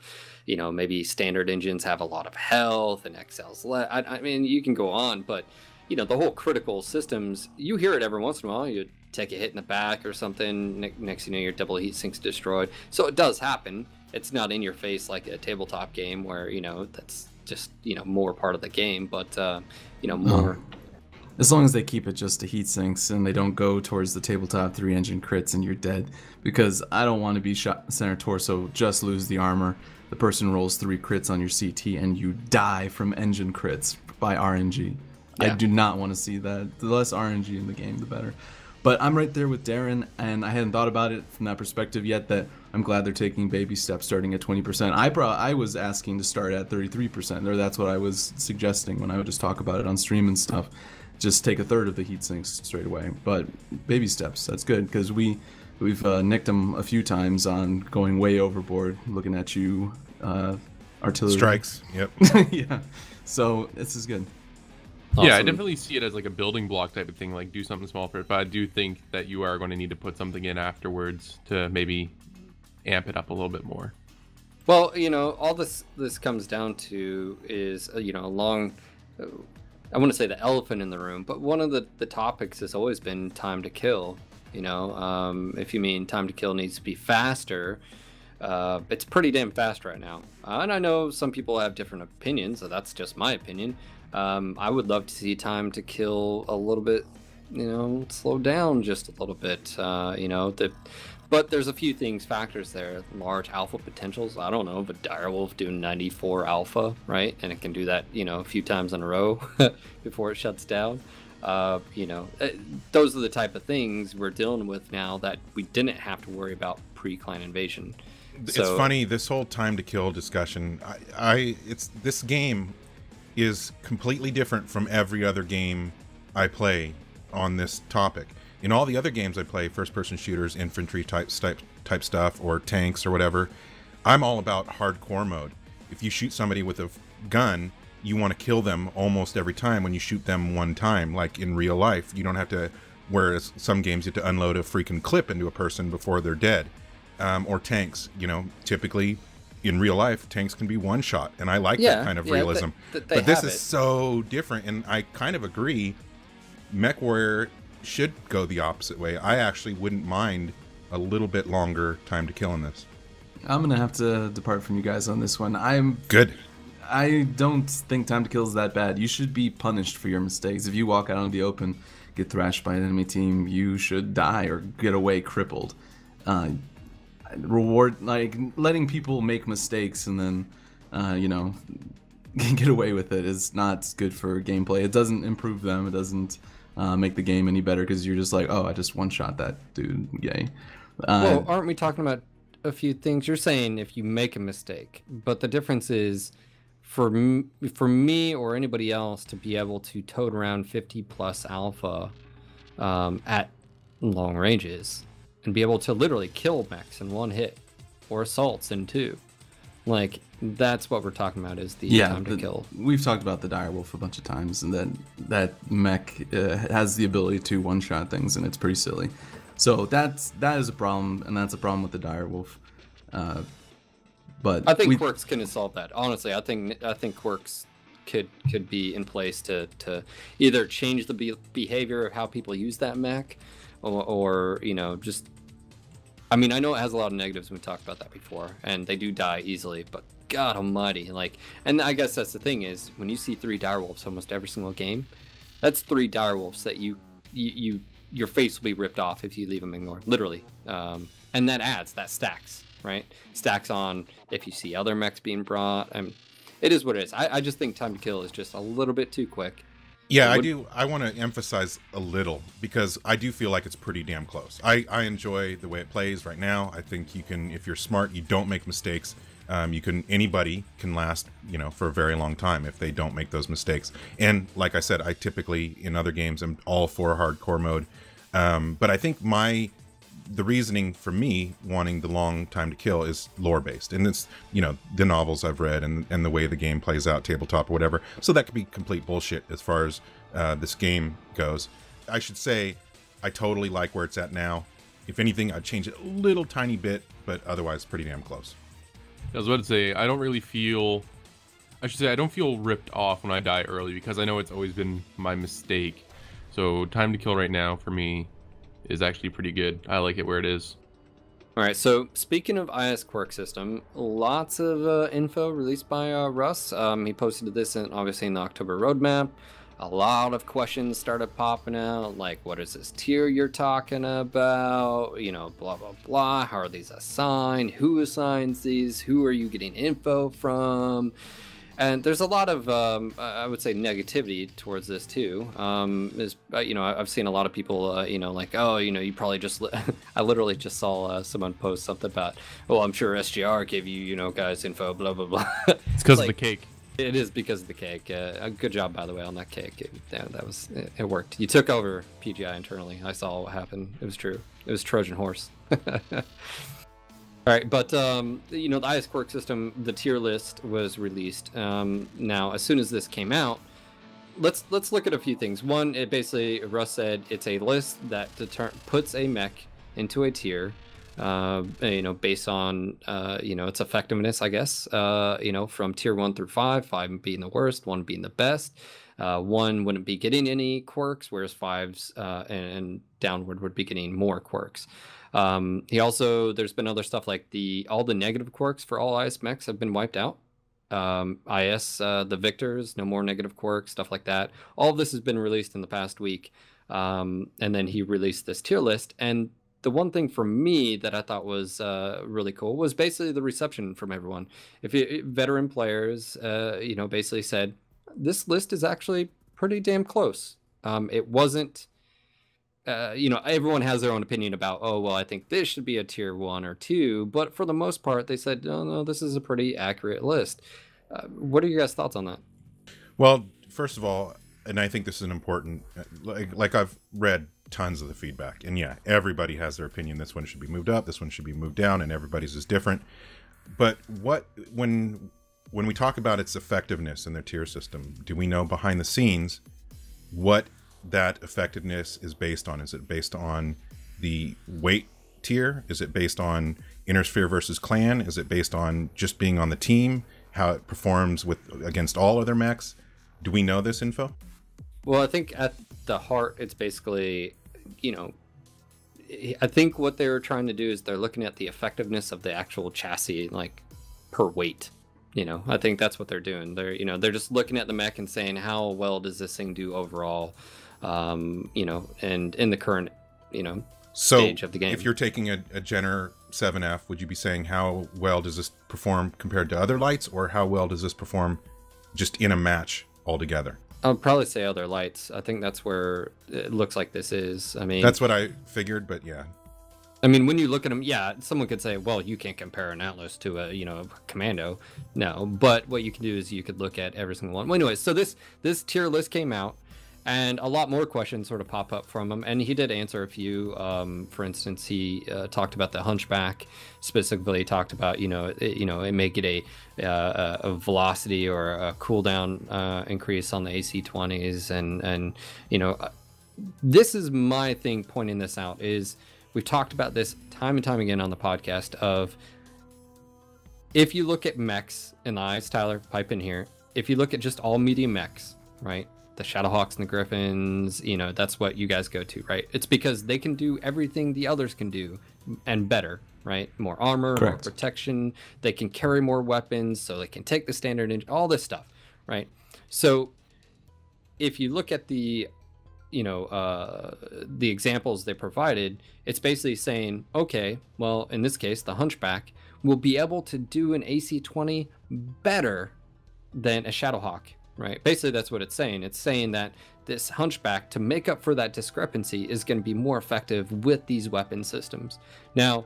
maybe standard engines have a lot of health and XL's I mean, you can go on, but the whole critical systems, you hear it every once in a while. You take a hit in the back or something, next your double heat sink's destroyed. So it does happen. It's not in your face like a tabletop game where, that's just, more part of the game, but, more.
As long as they keep it just to heat sinks and they don't go towards the tabletop 3 engine crits and you're dead. Because I don't want to be shot center torso, just lose the armor. The person rolls 3 crits on your CT and you die from engine crits by RNG. Yeah. I do not want to see that. The less RNG in the game, the better. But I'm right there with Daeron, and I hadn't thought about it from that perspective yet, that I'm glad they're taking baby steps starting at 20%. I was asking to start at 33%, or that's what I was suggesting when I would just talk about it on stream and stuff. Just take a third of the heat sinks straight away. But baby steps, that's good, because we've nicked them a few times on going way overboard, looking at you, artillery.
Strikes, yep.
Yeah, so this is good.
Awesome. Yeah, I definitely see it as like a building block type of thing, like do something small for it, but I do think that you are going to need to put something in afterwards to maybe amp it up a little bit more.
Well, all this comes down to is, I want to say the elephant in the room, but one of the topics has always been time to kill. If you mean time to kill needs to be faster, it's pretty damn fast right now. And I know some people have different opinions, so that's just my opinion. I would love to see time to kill a little bit, slow down just a little bit, but there's a few factors there. Large alpha potentials. I don't know, but Direwolf doing 94 alpha, right? And it can do that, a few times in a row before it shuts down. Those are the type of things we're dealing with now that we didn't have to worry about pre-clan invasion.
It's funny, this whole time to kill discussion, this game is completely different from every other game I play on this topic. In all the other games I play, first-person shooters, infantry type stuff, or tanks or whatever, I'm all about hardcore mode. If you shoot somebody with a gun, you want to kill them almost every time when you shoot them one time. Like in real life, you don't have to, whereas some games you have to unload a freaking clip into a person before they're dead. Or tanks, typically in real life, tanks can be one shot, and I like that kind of realism. But this is so different, and I kind of agree. MechWarrior should go the opposite way. I actually wouldn't mind a little bit longer time to kill in this.
I'm gonna have to depart from you guys on this one.
Good.
I don't think time to kill is that bad. You should be punished for your mistakes. If you walk out in the open, get thrashed by an enemy team, you should die or get away crippled. Reward, like, letting people make mistakes and then, get away with it is not good for gameplay. It doesn't improve them. It doesn't make the game any better because you're just like, oh, I just one-shot that dude. Yay.
Well, aren't we talking about a few things? You're saying if you make a mistake, but the difference is for me or anybody else to be able to tote around 50 plus alpha at long ranges and be able to literally kill mechs in one hit or assaults in two. Like, that's what we're talking about, is the time to kill.
We've talked about the Direwolf a bunch of times, and that mech has the ability to one-shot things, and it's pretty silly. So that is a problem, and that's a problem with the Direwolf. But
I think quirks can solve that. Honestly, I think quirks could be in place to either change the behavior of how people use that mech, or just. I mean, I know it has a lot of negatives, and we talked about that before, and they do die easily, but God almighty, and I guess that's the thing is, when you see 3 direwolves almost every single game, that's 3 direwolves that your face will be ripped off if you leave them ignored, literally. And that stacks, right? Stacks on if you see other mechs being brought, and it is what it is. I just think time to kill is just a little bit too quick.
Yeah, I do. I want to emphasize a little because I do feel like it's pretty damn close. I enjoy the way it plays right now. I think you can, if you're smart, you don't make mistakes. Anybody can last, for a very long time if they don't make those mistakes. And like I said, I typically in other games am all for hardcore mode. But I think the reasoning for me wanting the long time to kill is lore based, and it's the novels I've read and the way the game plays out, tabletop or whatever. So that could be complete bullshit as far as this game goes. I should say I totally like where it's at now. If anything, I'd change it a little tiny bit, but otherwise pretty damn close.
I was about to say, I don't feel ripped off when I die early because I know it's always been my mistake. So time to kill right now for me is actually pretty good. I like it where it is.
All right, so speaking of IS Quirk System, lots of info released by Russ. He posted this obviously in the October roadmap. A lot of questions started popping out, like, what is this tier you're talking about? Blah, blah, blah. How are these assigned? Who assigns these? Who are you getting info from? And there's a lot of, I would say, negativity towards this too. I've seen a lot of people, you probably just. I literally just saw someone post something about, I'm sure SGR gave you, guys info, blah blah blah.
It's because of the cake.
It is because of the cake. Good job, by the way, on that cake. It worked. You took over PGI internally. I saw what happened. It was true. It was Trojan horse. All right, but the IS Quirk System, the tier list was released. Now, as soon as this came out, let's look at a few things. One, it basically, Russ said, it's a list that puts a mech into a tier, based on its effectiveness, I guess. From tier 1 through 5, 5 being the worst, 1 being the best. 1 wouldn't be getting any quirks, whereas 5s and downward would be getting more quirks. There's been other stuff like all the negative quirks for all IS mechs have been wiped out. The victors, no more negative quirks, stuff like that. All of this has been released in the past week. And then he released this tier list. And the one thing for me that I thought was really cool was basically the reception from everyone. Veteran players, basically said, this list is actually pretty damn close. It wasn't, everyone has their own opinion about, oh, well, I think this should be a tier 1 or 2. But for the most part, they said, no, this is a pretty accurate list. What are your guys' thoughts on that?
Well, first of all, and I think this is an important, like I've read tons of the feedback, and yeah, everybody has their opinion. This one should be moved up, this one should be moved down, and everybody's is different. But when we talk about its effectiveness in their tier system, do we know behind the scenes what that effectiveness is based on? Is it based on the weight tier? Is it based on Inner Sphere versus Clan? Is it based on just being on the team, how it performs against all other mechs? Do we know this info?
Well, I think at the heart, it's basically, I think what they were trying to do is they're looking at the effectiveness of the actual chassis, like per weight. I think that's what they're doing. They're just looking at the mech and saying, how well does this thing do overall, and in the current, stage of the game.
If you're taking a Jenner 7F, would you be saying how well does this perform compared to other lights, or how well does this perform just in a match altogether?
I'll probably say other lights. I think that's where it looks like this is. I mean,
that's what I figured, but yeah.
I mean, when you look at them, yeah, someone could say, well, you can't compare an Atlas to a Commando. No, but what you can do is you could look at every single one. Well, anyways, so this tier list came out, and a lot more questions sort of pop up from him, and he did answer a few. For instance, he talked about the Hunchback. Specifically, he talked about it may get a velocity or a cooldown increase on the AC-20s, and this is my thing pointing this out is we've talked about this time and time again on the podcast of, if you look at mechs in the eyes, Tyler, pipe in here. If you look at just all medium mechs, right? The Shadowhawks and the Griffins, that's what you guys go to, right? It's because they can do everything the others can do and better, right? More armor,
Correct.
More protection. They can carry more weapons, so they can take the standard, all this stuff, right? So if you look at the examples they provided, it's basically saying, okay, well, in this case, the Hunchback will be able to do an AC-20 better than a Shadowhawk, right? Basically, that's what it's saying. It's saying that this Hunchback, to make up for that discrepancy, is going to be more effective with these weapon systems. Now,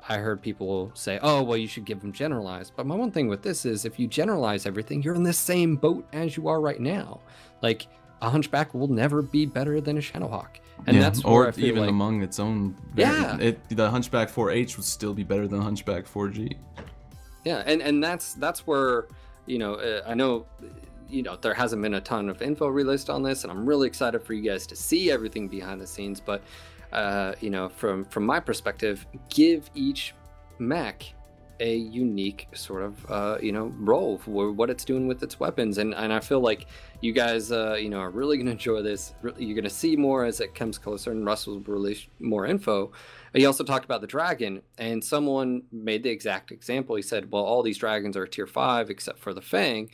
I heard people say, oh, well, you should give them generalized. But my one thing with this is, if you generalize everything, you're in the same boat as you are right now. Like, a Hunchback will never be better than a Shadowhawk. And that's where
or
I feel
even
like,
among its own the Hunchback 4H would still be better than Hunchback 4G.
Yeah, and that's where, I know, there hasn't been a ton of info released on this, and I'm really excited for you guys to see everything behind the scenes. But, from my perspective, give each mech a unique sort of, role for what it's doing with its weapons. And I feel like you guys, are really going to enjoy this. You're going to see more as it comes closer, and Russ will release more info. He also talked about the dragon, and someone made the exact example. He said, well, all these dragons are tier 5 except for the Fang.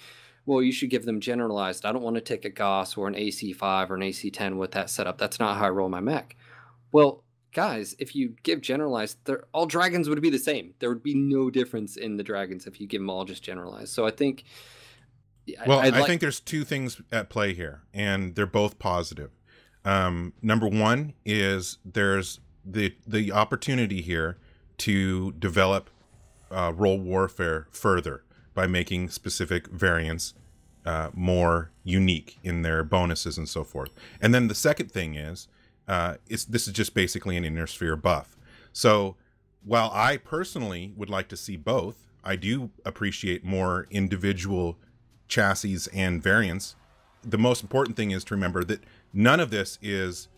Well, you should give them generalized. I don't want to take a Goss or an AC-5 or an AC-10 with that setup. That's not how I roll my mech. Well, guys, if you give generalized, all dragons would be the same. There would be no difference in the dragons if you give them all just generalized. So I think...
Well, I think there's two things at play here, and they're both positive. Number one is there's the opportunity here to develop role warfare further by making specific variants more unique in their bonuses and so forth. And then the second thing is, this is just basically an Inner Sphere buff. So while I personally would like to see both, I do appreciate more individual chassis and variants. The most important thing is to remember that none of this is,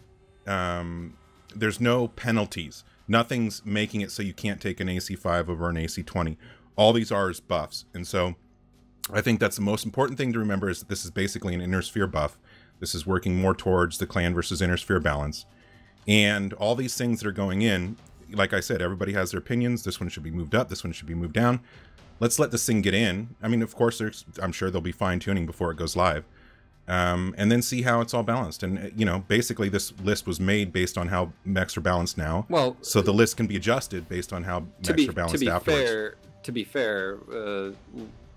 there's no penalties. Nothing's making it so you can't take an AC-5 over an AC-20. All these are is buffs. And so I think that's the most important thing to remember, is that this is basically an Inner Sphere buff. This is working more towards the Clan versus Inner Sphere balance. And all these things that are going in, like I said, everybody has their opinions. This one should be moved up. This one should be moved down. Let's let this thing get in. I mean, of course, I'm sure there'll be fine-tuning before it goes live. And then see how it's all balanced. And, basically this list was made based on how mechs are balanced now.
Well,
so the list can be adjusted based on how mechs are balanced afterwards.
To be fair,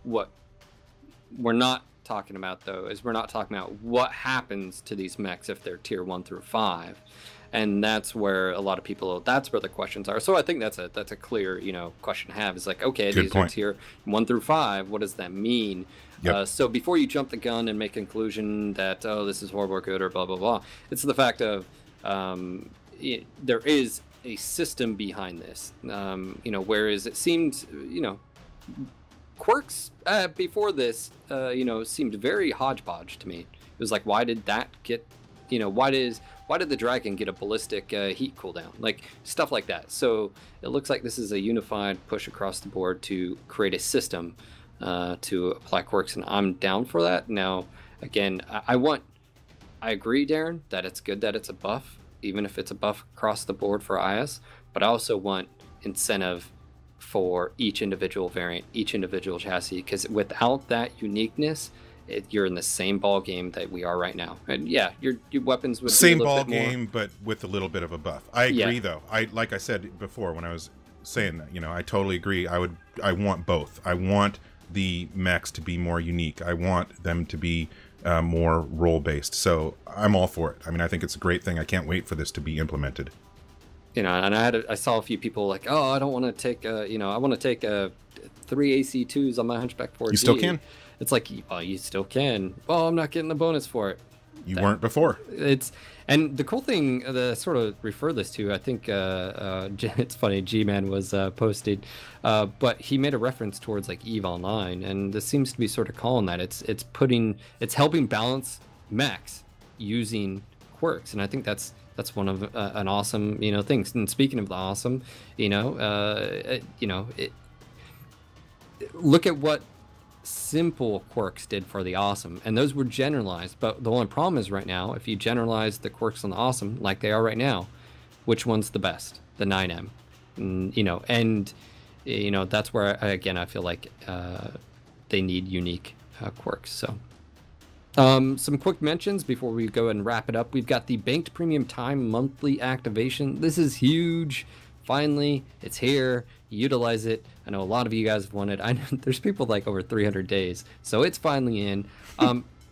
we're not talking about, though, is we're not talking about what happens to these mechs if they're tier 1 through 5. And that's where a lot of people, that's where the questions are. So I think that's a clear, question to have. Is like, okay, these are tier 1 through 5. What does that mean?
Yep.
So before you jump the gun and make a conclusion that, oh, this is horrible or good or blah, blah, blah, it's the fact of there is a system behind this. Whereas it seemed, quirks before this, seemed very hodgepodge to me. It was like, why did that get, why did the dragon get a ballistic heat cooldown? Like, stuff like that. So it looks like this is a unified push across the board to create a system to apply quirks, and I'm down for that. Now, again, I agree, Daeron, that it's good that it's a buff, even if it's a buff across the board for IS, but I also want incentive for each individual variant, each individual chassis, because without that uniqueness, you're in the same ball game that we are right now. And yeah, your weapons would
same
be a
ball
bit
game,
more,
but with a little bit of a buff. I agree, though. Like I said before when I was saying that, I totally agree. I want both. I want the mechs to be more unique. I want them to be more role based. So I'm all for it. I mean, I think it's a great thing. I can't wait for this to be implemented.
And I saw a few people like, oh, I don't want to take I want to take 3 AC2s on my Hunchback 4G.
You still can.
It's like, well, you still can. Well, I'm not getting the bonus for it.
You weren't before.
And the cool thing that sort of refer this to, I think it's funny, G-Man was posted, but he made a reference towards like EVE Online, and this seems to be sort of calling that. It's helping balance mechs using quirks, and I think that's one of an awesome things. And speaking of the awesome, look at what simple quirks did for the awesome, and those were generalized. But the only problem is right now, if you generalize the quirks on the awesome like they are right now, which one's the best? The 9M. That's where I feel like they need unique quirks. So some quick mentions before we go and wrap it up. We've got the banked premium time monthly activation. This is huge. Finally, it's here. Utilize it. I know a lot of you guys have wanted. I know there's people like over 300 days, so it's finally in.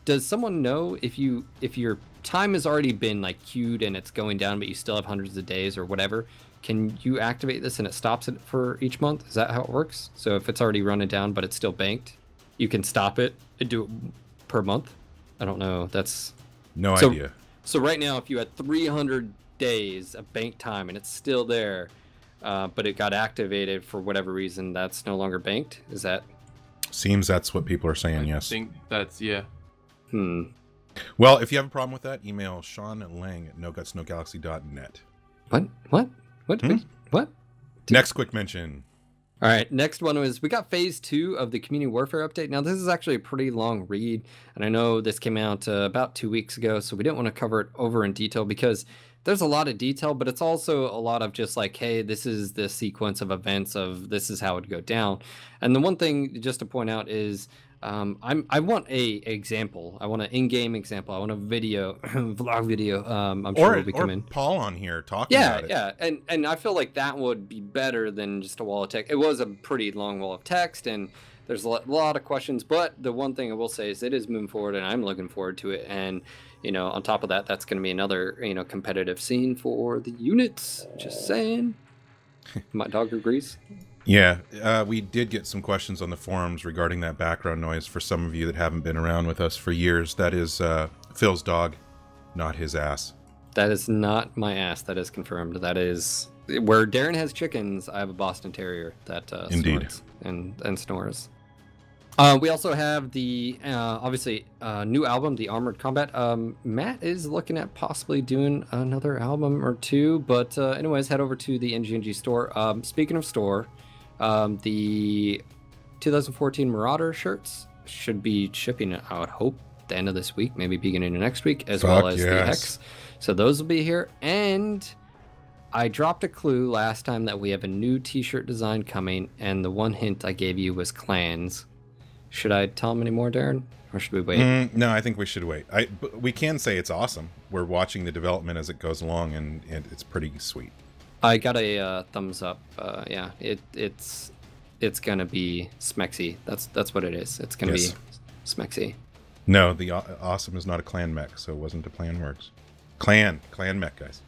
Does someone know if your time has already been like queued and it's going down, but you still have hundreds of days or whatever? Can you activate this and it stops it for each month? Is that how it works? So if it's already running down but it's still banked, you can stop it and do it per month. I don't know. That's
no idea.
So right now, if you had 300 days of bank time and it's still there, but it got activated for whatever reason, that's no longer banked. Is that?
Seems that's what people are saying. Yes.
I think that's
Well, if you have a problem with that, email Sean Lang at NoGutsNoGalaxy.net.
What?
Next quick mention.
All right, next one was we got phase 2 of the community warfare update. Now, this is actually a pretty long read, and I know this came out about 2 weeks ago, so we didn't want to cover it over in detail because there's a lot of detail, but it's also a lot of just like, hey, this is the sequence of events of this is how it would go down. And the one thing just to point out is I want a example. I want an in-game example. I want a video, vlog video. I'm sure will be coming.
Paul on here talking about it.
Yeah, and I feel like that would be better than just a wall of text. It was a pretty long wall of text, and there's a lot of questions. But the one thing I will say is it is moving forward, and I'm looking forward to it. And on top of that, that's going to be another competitive scene for the units. Just saying. My dog agrees.
Yeah, we did get some questions on the forums regarding that background noise for some of you that haven't been around with us for years. That is Phil's dog, not his ass.
That is not my ass. That is confirmed. That is where Daeron has chickens. I have a Boston Terrier that snorts and snores. We also have the obviously new album, The Armored Combat. Matt is looking at possibly doing another album or two, but anyways, head over to the NGNG store. Speaking of store, the 2014 Marauder shirts should be shipping, I would hope, at the end of this week, maybe beginning of next week, as well as the Hex. So those will be here. And I dropped a clue last time that we have a new t-shirt design coming, and the one hint I gave you was clans. Should I tell them any more, Daeron? Or should we wait?
No, I think we should wait. We can say it's awesome. We're watching the development as it goes along, and it's pretty sweet.
I got a thumbs up. Yeah, it's gonna be smexy. That's what it is. It's gonna be smexy.
No, the awesome is not a clan mech, so it wasn't a clan works. Clan mech, guys.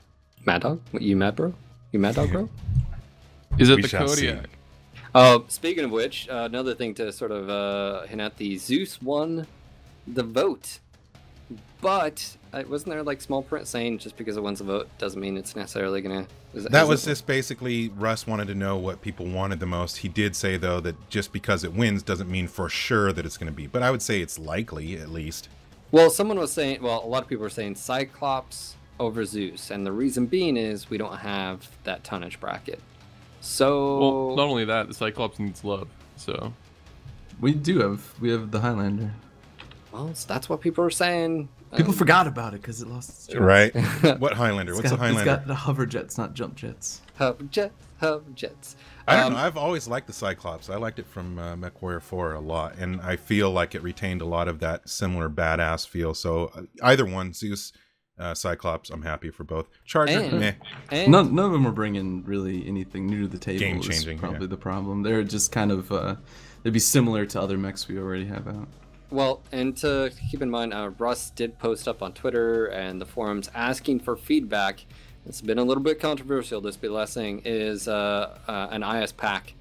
Mad Dog? What, you mad, bro? You mad dog, bro?
Is it
We
the
shall see.
Kodiak?
Speaking of which, another thing to sort of hint at, the Zeus won the vote. But wasn't there like small print saying just because it wins the vote doesn't mean it's necessarily going to...
That was just basically Russ wanted to know what people wanted the most. He did say, though, that just because it wins doesn't mean for sure that it's going to be. But I would say it's likely, at least.
Well, someone was saying... Well, a lot of people were saying Cyclops over Zeus. And the reason being is we don't have that tonnage bracket. So...
Well, not only that, the Cyclops needs love, so...
We have the Highlander.
Well, that's what people are saying.
People forgot about it because it lost its jets.
Right? What Highlander? What's the Highlander?
It's got the hover jets, not jump jets.
Hover jets.
I don't know. I've always liked the Cyclops. I liked it from MechWarrior 4 a lot, and I feel like it retained a lot of that similar badass feel. So either one, Zeus, Cyclops, I'm happy for both. Charger, meh.
And
None of them are bringing really anything new to the table.
Game
is
changing,
probably
yeah.
the problem. They're just kind of they'd be similar to other mechs we already have out.
Well, and to keep in mind, Russ did post up on Twitter and the forums asking for feedback. It's been a little bit controversial, this be the last thing, is an IS pack,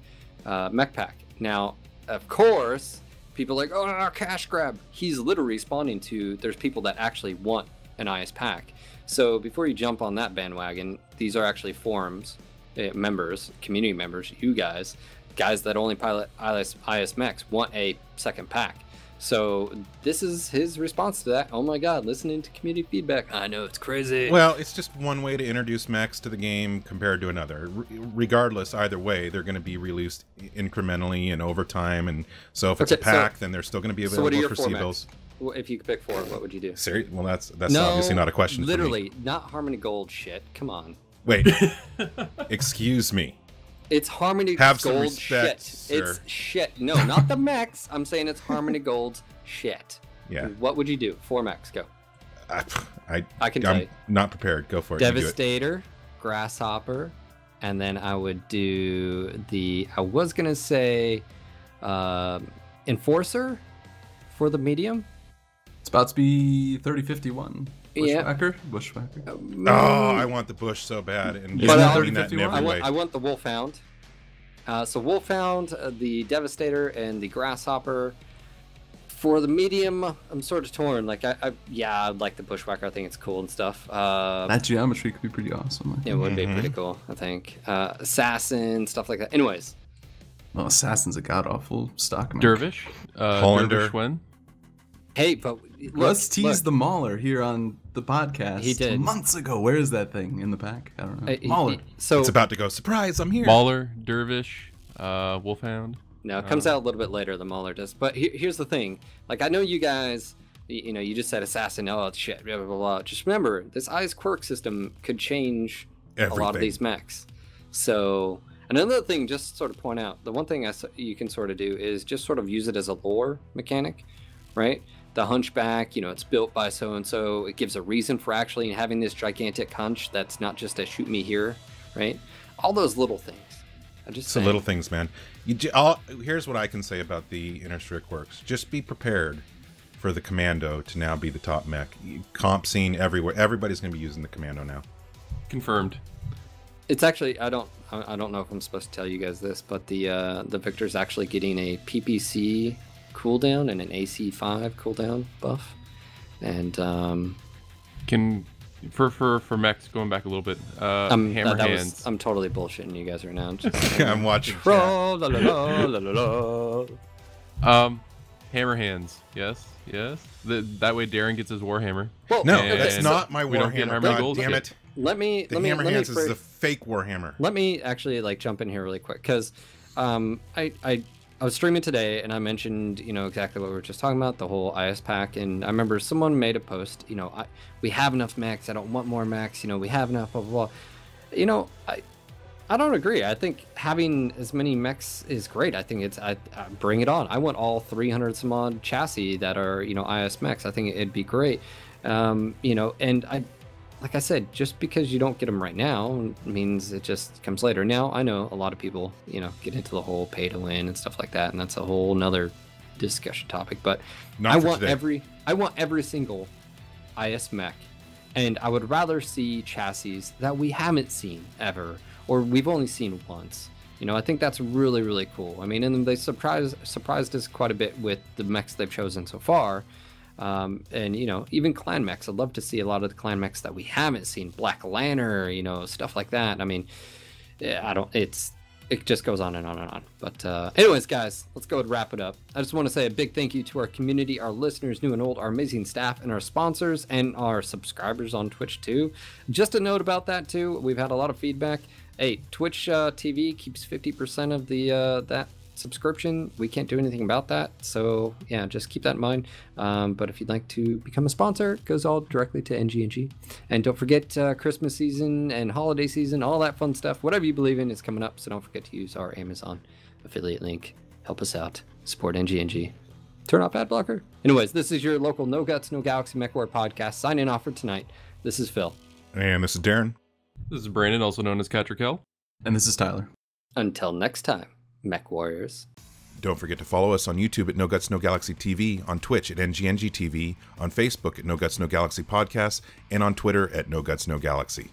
mech pack. Now, of course, people are like, oh, no, cash grab. He's literally responding to, there's people that actually want an IS pack. So before you jump on that bandwagon, these are actually forums, members, community members, you guys that only pilot IS mechs want a second pack. So this is his response to that. Oh my god, listening to community feedback. I know, it's crazy.
Well, it's just one way to introduce mechs to the game compared to another. Regardless, either way, they're going to be released incrementally and over time. And so if it's a pack, then they're still going to be available for C-bills.
Well, if you could pick 4, what would you do?
Seriously? Well, that's obviously not a question
literally,
for me.
not Harmony Gold shit. Come on.
Wait. Excuse me.
It's Harmony
Have some
Gold
respect,
shit.
sir.
It's shit. No, not the mechs. I'm saying it's Harmony Gold shit.
Yeah.
What would you do? 4 mechs, go.
I
can tell
I'm
you.
not prepared. Go for it. You do it.
Devastator, Grasshopper, and then I would do I was going to say Enforcer for the medium.
It's about to be 3051.
Yeah.
Bushwhacker.
Oh, I want the bush so bad. And
But
I mean that in
3051?
every way.
I want the Wolfhound. So Wolfhound, the Devastator, and the Grasshopper. For the medium, I'm sort of torn. Like, I like the Bushwhacker. I think it's cool and stuff.
That geometry could be pretty awesome.
It would be pretty cool, I think. Assassin, stuff like that. Anyways.
Well, Assassin's a god-awful stock mech.
Dervish.
Hollander.
Dervish Wen.
Hey, but
Russ teased the Mauler here on the podcast.
He did.
Months ago. Where is that thing in the pack? I don't know. Mauler.
So
It's about to go, surprise, I'm here.
Mauler, Dervish, Wolfhound.
No, it comes out a little bit later than Mauler does. But here's the thing. Like, I know you guys, you just said Assassin, oh, it's shit, blah, blah, blah. Just remember, this IS Quirk system could change a lot of these mechs. So, another thing, just to sort of point out, the one thing you can sort of do is just sort of use it as a lore mechanic, right? The Hunchback, it's built by so-and-so. It gives a reason for actually having this gigantic hunch that's not just a shoot me here, right? All those little things.
It's the little things, man. Here's what I can say about the Inner Sphere Quirks. Just be prepared for the Commando to now be the top mech. Comp scene everywhere. Everybody's going to be using the Commando now.
Confirmed.
It's actually, I don't know if I'm supposed to tell you guys this, but the Victor's actually getting a PPC cooldown and an AC5 cooldown buff. And
for mechs, going back a little bit, hammer hands.
I'm totally bullshitting you guys right now.
I'm watching.
Hammer hands. Yes. That way Daeron gets his Warhammer.
Well,
No,
okay,
that's not my
we don't get
Warhammer.
Harmony
God
Gold
damn
shit.
it.
Let me
Hammerhands is the fake Warhammer.
Let me actually jump in here really quick because I was streaming today and I mentioned exactly what we were just talking about, the whole IS pack, and I remember someone made a post, we have enough mechs, I don't want more mechs, we have enough, blah blah blah. I don't agree. I think having as many mechs is great. I think I bring it on. I want all 300 some odd chassis that are IS mechs. I think it'd be great. And like I said, just because you don't get them right now means it just comes later. Now, I know a lot of people, get into the whole pay to win and stuff like that, and that's a whole nother discussion topic, but
Not
I
for
want
today.
I want every single IS mech, and I would rather see chassis that we haven't seen ever, or we've only seen once. You know, I think that's really, really cool. I mean, and they surprised us quite a bit with the mechs they've chosen so far. And, you know, even clan mechs. I'd love to see a lot of the clan mechs that we haven't seen. Black Lantern, you know, stuff like that. I mean, it just goes on and on and on. But anyways, guys, let's go and wrap it up. I just want to say a big thank you to our community, our listeners, new and old, our amazing staff, and our sponsors, and our subscribers on Twitch, too. Just a note about that, too. We've had a lot of feedback. Hey, Twitch TV keeps 50% of the that subscription. We can't do anything about that, so yeah, just keep that in mind. But if you'd like to become a sponsor, it goes all directly to NGNG. And don't forget Christmas season and holiday season, all that fun stuff, whatever you believe in is coming up, so don't forget to use our Amazon affiliate link. Help us out, support NGNG, turn off ad blocker. Anyways, this is your local No Guts No Galaxy MechWarrior podcast signing off for tonight. This is Phil,
And this is Daeron.
This is Brandon, also known as Cattra, Kell.
And this is Tyler.
until next time, Mech Warriors.
Don't forget to follow us on YouTube at No Guts No Galaxy TV, on Twitch at NGNG TV, on Facebook at No Guts No Galaxy Podcast, and on Twitter at No Guts No Galaxy.